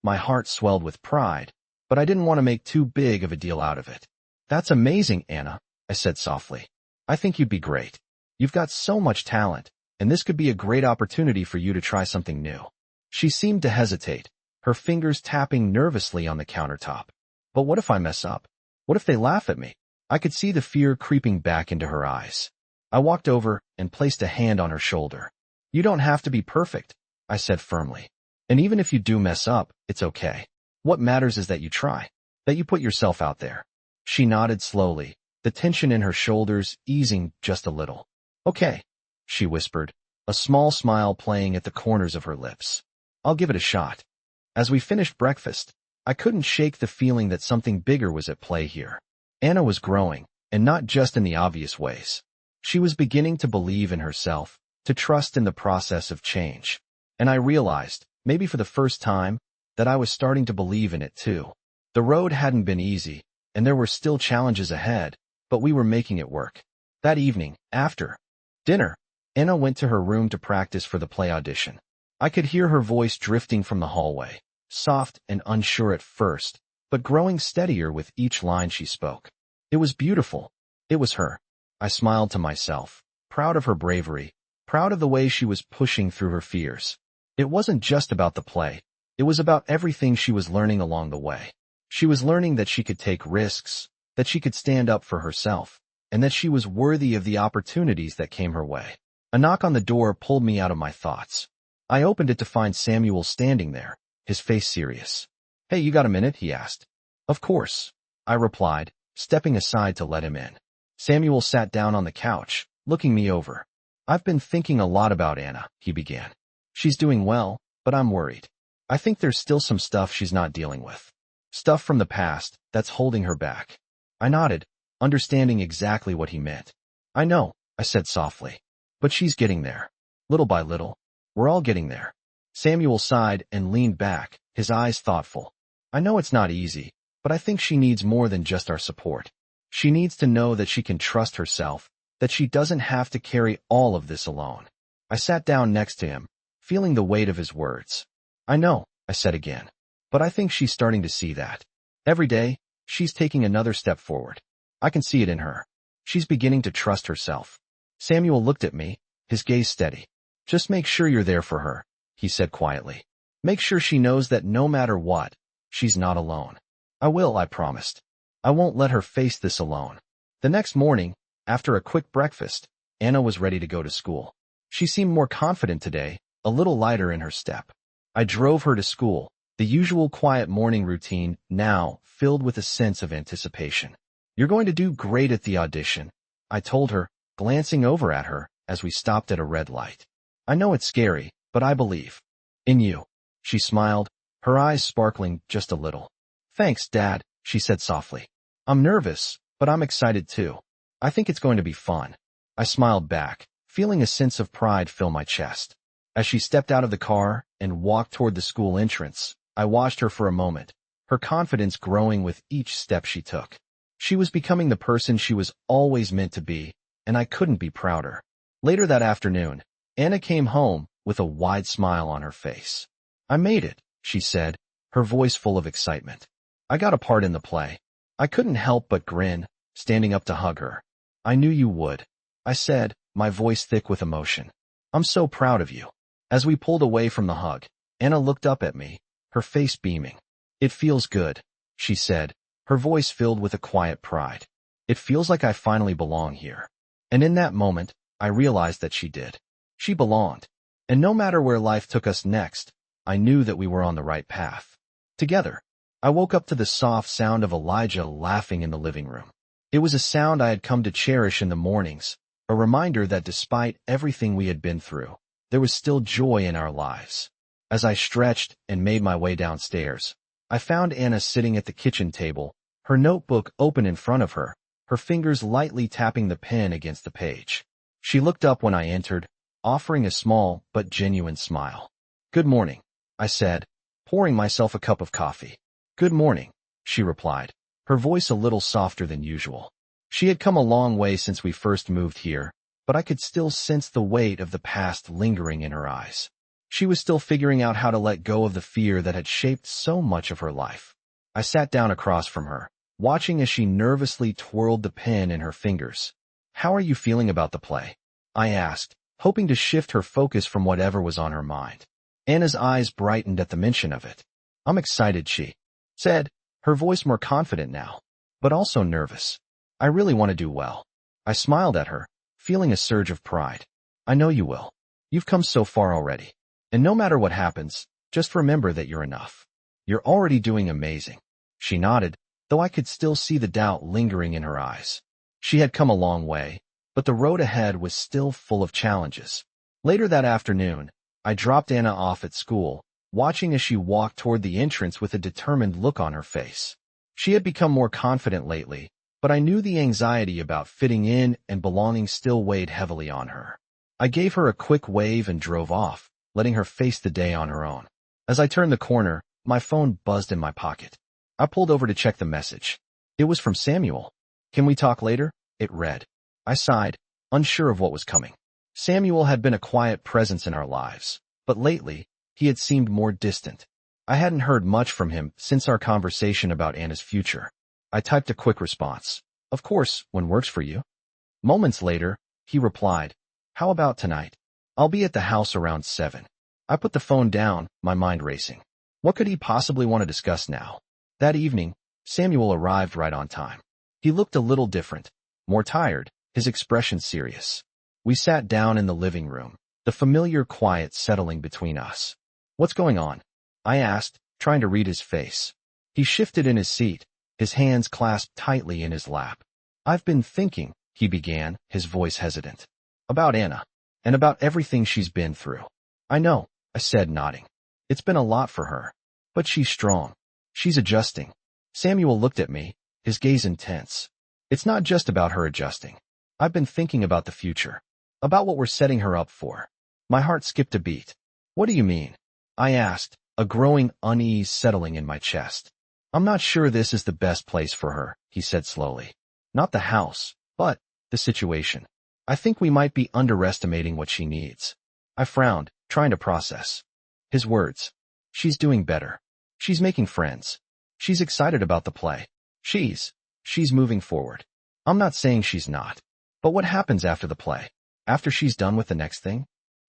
My heart swelled with pride, but I didn't want to make too big of a deal out of it. That's amazing, Anna, I said softly. I think you'd be great. You've got so much talent, and this could be a great opportunity for you to try something new. She seemed to hesitate, her fingers tapping nervously on the countertop. But what if I mess up? What if they laugh at me? I could see the fear creeping back into her eyes. I walked over and placed a hand on her shoulder. You don't have to be perfect, I said firmly. And even if you do mess up, it's okay. What matters is that you try, that you put yourself out there. She nodded slowly, the tension in her shoulders easing just a little. Okay, she whispered, a small smile playing at the corners of her lips. I'll give it a shot. As we finished breakfast, I couldn't shake the feeling that something bigger was at play here. Anna was growing, and not just in the obvious ways. She was beginning to believe in herself, to trust in the process of change. And I realized, maybe for the first time, that I was starting to believe in it too. The road hadn't been easy, and there were still challenges ahead, but we were making it work. That evening, after dinner, Anna went to her room to practice for the play audition. I could hear her voice drifting from the hallway, soft and unsure at first, but growing steadier with each line she spoke. It was beautiful. It was her. I smiled to myself, proud of her bravery, proud of the way she was pushing through her fears. It wasn't just about the play. It was about everything she was learning along the way. She was learning that she could take risks, that she could stand up for herself, and that she was worthy of the opportunities that came her way. A knock on the door pulled me out of my thoughts. I opened it to find Samuel standing there, his face serious. Hey, you got a minute? He asked. Of course, I replied, stepping aside to let him in. Samuel sat down on the couch, looking me over. I've been thinking a lot about Anna, he began. She's doing well, but I'm worried. I think there's still some stuff she's not dealing with. Stuff from the past that's holding her back. I nodded, understanding exactly what he meant. I know, I said softly. But she's getting there. Little by little. We're all getting there. Samuel sighed and leaned back, his eyes thoughtful. I know it's not easy, but I think she needs more than just our support. She needs to know that she can trust herself, that she doesn't have to carry all of this alone. I sat down next to him, feeling the weight of his words. I know, I said again, but I think she's starting to see that. Every day, she's taking another step forward. I can see it in her. She's beginning to trust herself. Samuel looked at me, his gaze steady. Just make sure you're there for her, he said quietly. Make sure she knows that no matter what, she's not alone. I will, I promised. I won't let her face this alone. The next morning, after a quick breakfast, Anna was ready to go to school. She seemed more confident today, a little lighter in her step. I drove her to school, the usual quiet morning routine now filled with a sense of anticipation. You're going to do great at the audition, I told her, glancing over at her as we stopped at a red light. I know it's scary, but I believe in you. She smiled, her eyes sparkling just a little. Thanks, Dad, she said softly. I'm nervous, but I'm excited too. I think it's going to be fun. I smiled back, feeling a sense of pride fill my chest. As she stepped out of the car and walked toward the school entrance, I watched her for a moment, her confidence growing with each step she took. She was becoming the person she was always meant to be, and I couldn't be prouder. Later that afternoon, Anna came home with a wide smile on her face. I made it, she said, her voice full of excitement. I got a part in the play. I couldn't help but grin, standing up to hug her. I knew you would, I said, my voice thick with emotion. I'm so proud of you. As we pulled away from the hug, Anna looked up at me, her face beaming. It feels good, she said, her voice filled with a quiet pride. It feels like I finally belong here. And in that moment, I realized that she did. She belonged. And no matter where life took us next, I knew that we were on the right path. Together, I woke up to the soft sound of Elijah laughing in the living room. It was a sound I had come to cherish in the mornings, a reminder that despite everything we had been through, there was still joy in our lives. As I stretched and made my way downstairs, I found Anna sitting at the kitchen table, her notebook open in front of her, her fingers lightly tapping the pen against the page. She looked up when I entered, offering a small but genuine smile. Good morning, I said, pouring myself a cup of coffee. Good morning, she replied, her voice a little softer than usual. She had come a long way since we first moved here, but I could still sense the weight of the past lingering in her eyes. She was still figuring out how to let go of the fear that had shaped so much of her life. I sat down across from her, watching as she nervously twirled the pen in her fingers. "How are you feeling about the play?" I asked, hoping to shift her focus from whatever was on her mind. Anna's eyes brightened at the mention of it. "I'm excited," she said, her voice more confident now, but also nervous. "I really want to do well." I smiled at her, feeling a surge of pride. "I know you will. You've come so far already. And no matter what happens, just remember that you're enough. You're already doing amazing." She nodded, though I could still see the doubt lingering in her eyes. She had come a long way, but the road ahead was still full of challenges. Later that afternoon, I dropped Anna off at school, watching as she walked toward the entrance with a determined look on her face. She had become more confident lately, but I knew the anxiety about fitting in and belonging still weighed heavily on her. I gave her a quick wave and drove off, letting her face the day on her own. As I turned the corner, my phone buzzed in my pocket. I pulled over to check the message. It was from Samuel. "Can we talk later?" it read. I sighed, unsure of what was coming. Samuel had been a quiet presence in our lives, but lately, he had seemed more distant. I hadn't heard much from him since our conversation about Anna's future. I typed a quick response. "Of course, when works for you." Moments later, he replied, "How about tonight? I'll be at the house around 7. I put the phone down, my mind racing. What could he possibly want to discuss now? That evening, Samuel arrived right on time. He looked a little different, more tired, his expression serious. We sat down in the living room, the familiar quiet settling between us. "What's going on?" I asked, trying to read his face. He shifted in his seat, his hands clasped tightly in his lap. "I've been thinking," he began, his voice hesitant, "about Anna, and about everything she's been through." "I know," I said, nodding. "It's been a lot for her. But she's strong. She's adjusting." Samuel looked at me, his gaze intense. "It's not just about her adjusting. I've been thinking about the future, about what we're setting her up for." My heart skipped a beat. "What do you mean?" I asked, a growing unease settling in my chest. "I'm not sure this is the best place for her," he said slowly. "Not the house, but the situation. I think we might be underestimating what she needs." I frowned, trying to process his words. "She's doing better. She's making friends. She's excited about the play. She's moving forward. I'm not saying she's not. But what happens after the play? After she's done with the next thing?"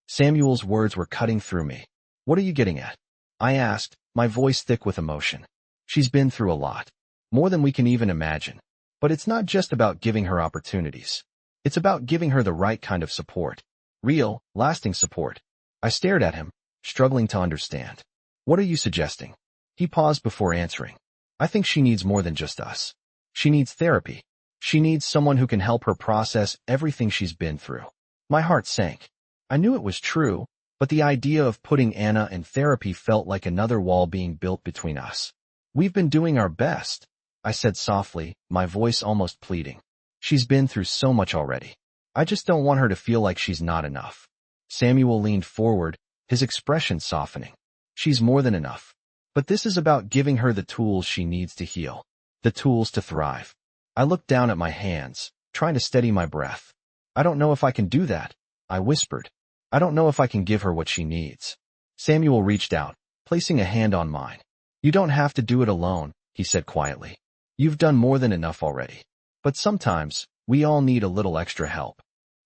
Samuel's words were cutting through me. "What are you getting at?" I asked, my voice thick with emotion. "She's been through a lot. More than we can even imagine. But it's not just about giving her opportunities. It's about giving her the right kind of support. Real, lasting support." I stared at him, struggling to understand. "What are you suggesting?" He paused before answering. "I think she needs more than just us. She needs therapy. She needs someone who can help her process everything she's been through." My heart sank. I knew it was true, but the idea of putting Anna in therapy felt like another wall being built between us. "We've been doing our best," I said softly, my voice almost pleading. "She's been through so much already. I just don't want her to feel like she's not enough." Samuel leaned forward, his expression softening. "She's more than enough. But this is about giving her the tools she needs to heal, the tools to thrive." I looked down at my hands, trying to steady my breath. "I don't know if I can do that," I whispered. "I don't know if I can give her what she needs." Samuel reached out, placing a hand on mine. "You don't have to do it alone," he said quietly. "You've done more than enough already. But sometimes, we all need a little extra help."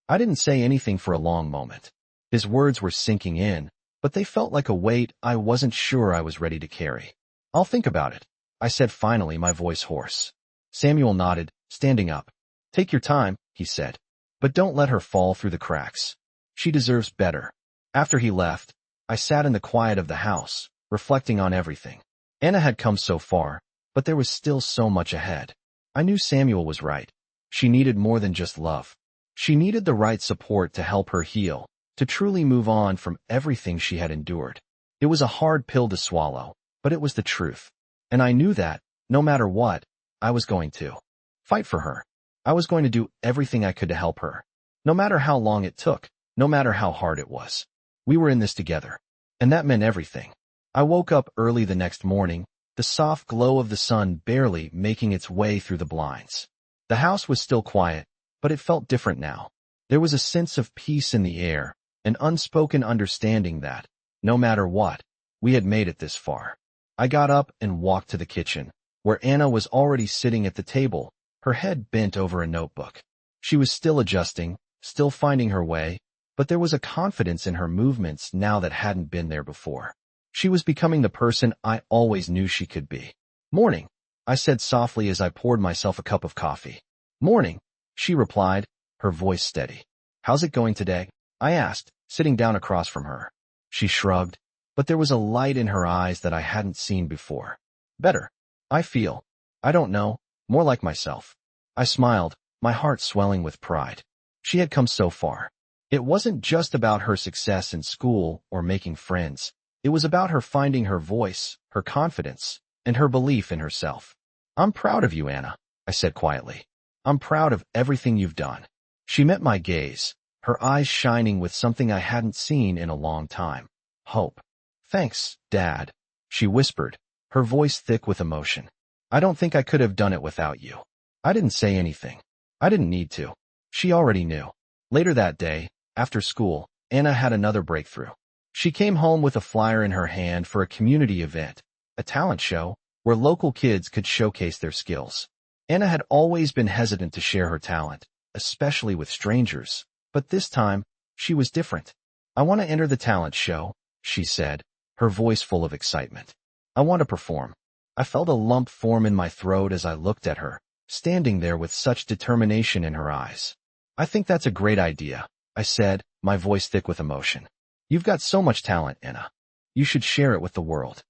I didn't say anything for a long moment. His words were sinking in, but they felt like a weight I wasn't sure I was ready to carry. "I'll think about it," I said finally, my voice hoarse. Samuel nodded, standing up. "Take your time," he said. "But don't let her fall through the cracks. She deserves better." After he left, I sat in the quiet of the house, reflecting on everything. Anna had come so far, but there was still so much ahead. I knew Samuel was right. She needed more than just love. She needed the right support to help her heal, to truly move on from everything she had endured. It was a hard pill to swallow, but it was the truth. And I knew that, no matter what, I was going to fight for her. I was going to do everything I could to help her. No matter how long it took, no matter how hard it was. We were in this together. And that meant everything. I woke up early the next morning, the soft glow of the sun barely making its way through the blinds. The house was still quiet, but it felt different now. There was a sense of peace in the air, an unspoken understanding that, No matter what, we had made it this far. I got up and walked to the kitchen, where Anna was already sitting at the table, her head bent over a notebook. She was still adjusting, still finding her way, but there was a confidence in her movements now that hadn't been there before. She was becoming the person I always knew she could be. "Morning," I said softly as I poured myself a cup of coffee. "Morning," she replied, her voice steady. "How's it going today?" I asked, sitting down across from her. She shrugged, but there was a light in her eyes that I hadn't seen before. "Better. I feel, I don't know, more like myself." I smiled, my heart swelling with pride. She had come so far. It wasn't just about her success in school or making friends. It was about her finding her voice, her confidence, and her belief in herself. "I'm proud of you, Anna," I said quietly. "I'm proud of everything you've done." She met my gaze, her eyes shining with something I hadn't seen in a long time. "Hope." "Thanks, Dad," she whispered, her voice thick with emotion. "I don't think I could have done it without you." I didn't say anything. I didn't need to. She already knew. Later that day, after school, Anna had another breakthrough. She came home with a flyer in her hand for a community event, a talent show, where local kids could showcase their skills. Anna had always been hesitant to share her talent, especially with strangers, but this time, she was different. "I want to enter the talent show," she said, her voice full of excitement. "I want to perform." I felt a lump form in my throat as I looked at her, standing there with such determination in her eyes. "I think that's a great idea," I said, my voice thick with emotion. "You've got so much talent, Anna. You should share it with the world."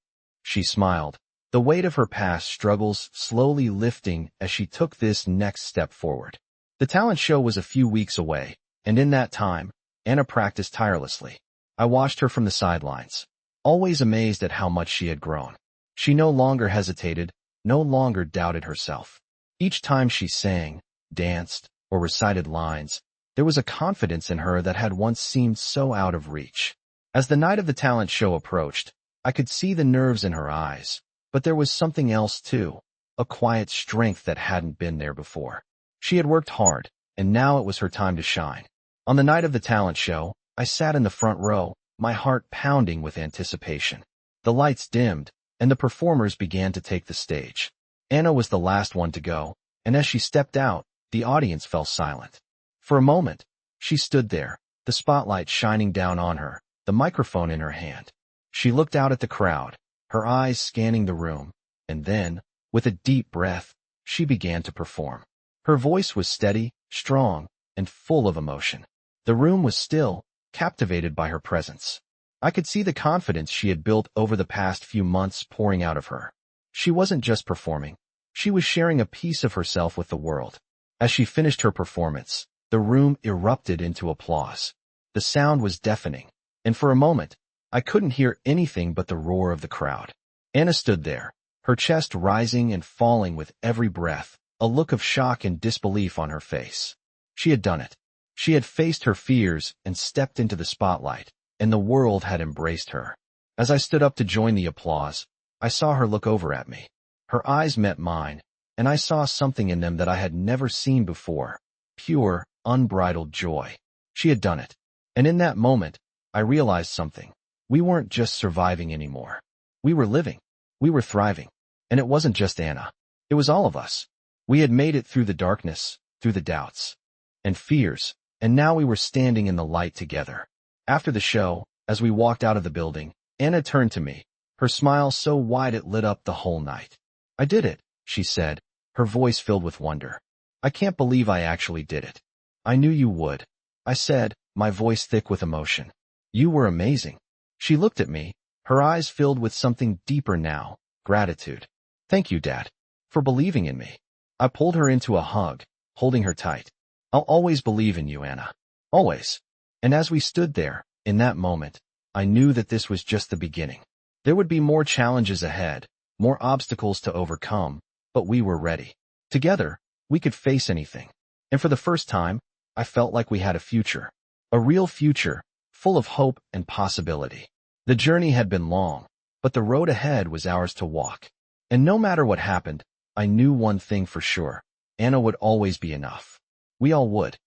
She smiled, the weight of her past struggles slowly lifting as she took this next step forward. The talent show was a few weeks away, and in that time, Anna practiced tirelessly. I watched her from the sidelines, always amazed at how much she had grown. She no longer hesitated, no longer doubted herself. Each time she sang, danced, or recited lines, there was a confidence in her that had once seemed so out of reach. As the night of the talent show approached, I could see the nerves in her eyes, but there was something else too, a quiet strength that hadn't been there before. She had worked hard, and now it was her time to shine. On the night of the talent show, I sat in the front row, my heart pounding with anticipation. The lights dimmed, and the performers began to take the stage. Anna was the last one to go, and as she stepped out, the audience fell silent. For a moment, she stood there, the spotlight shining down on her, the microphone in her hand. She looked out at the crowd, her eyes scanning the room, and then, with a deep breath, she began to perform. Her voice was steady, strong, and full of emotion. The room was still, captivated by her presence. I could see the confidence she had built over the past few months pouring out of her. She wasn't just performing. She was sharing a piece of herself with the world. As she finished her performance, the room erupted into applause. The sound was deafening, and for a moment, I couldn't hear anything but the roar of the crowd. Anna stood there, her chest rising and falling with every breath, a look of shock and disbelief on her face. She had done it. She had faced her fears and stepped into the spotlight, and the world had embraced her. As I stood up to join the applause, I saw her look over at me. Her eyes met mine, and I saw something in them that I had never seen before. Pure, unbridled joy. She had done it. And in that moment, I realized something. We weren't just surviving anymore. We were living. We were thriving. And it wasn't just Anna. It was all of us. We had made it through the darkness, through the doubts and fears, and now we were standing in the light together. After the show, as we walked out of the building, Anna turned to me, her smile so wide it lit up the whole night. "I did it," she said, her voice filled with wonder. "I can't believe I actually did it." "I knew you would," I said, my voice thick with emotion. "You were amazing." She looked at me, her eyes filled with something deeper now, gratitude. "Thank you, Dad, for believing in me." I pulled her into a hug, holding her tight. "I'll always believe in you, Anna. Always." And as we stood there, in that moment, I knew that this was just the beginning. There would be more challenges ahead, more obstacles to overcome, but we were ready. Together, we could face anything. And for the first time, I felt like we had a future. A real future, full of hope and possibility. The journey had been long, but the road ahead was ours to walk. And no matter what happened, I knew one thing for sure. Anna would always be enough. We all would.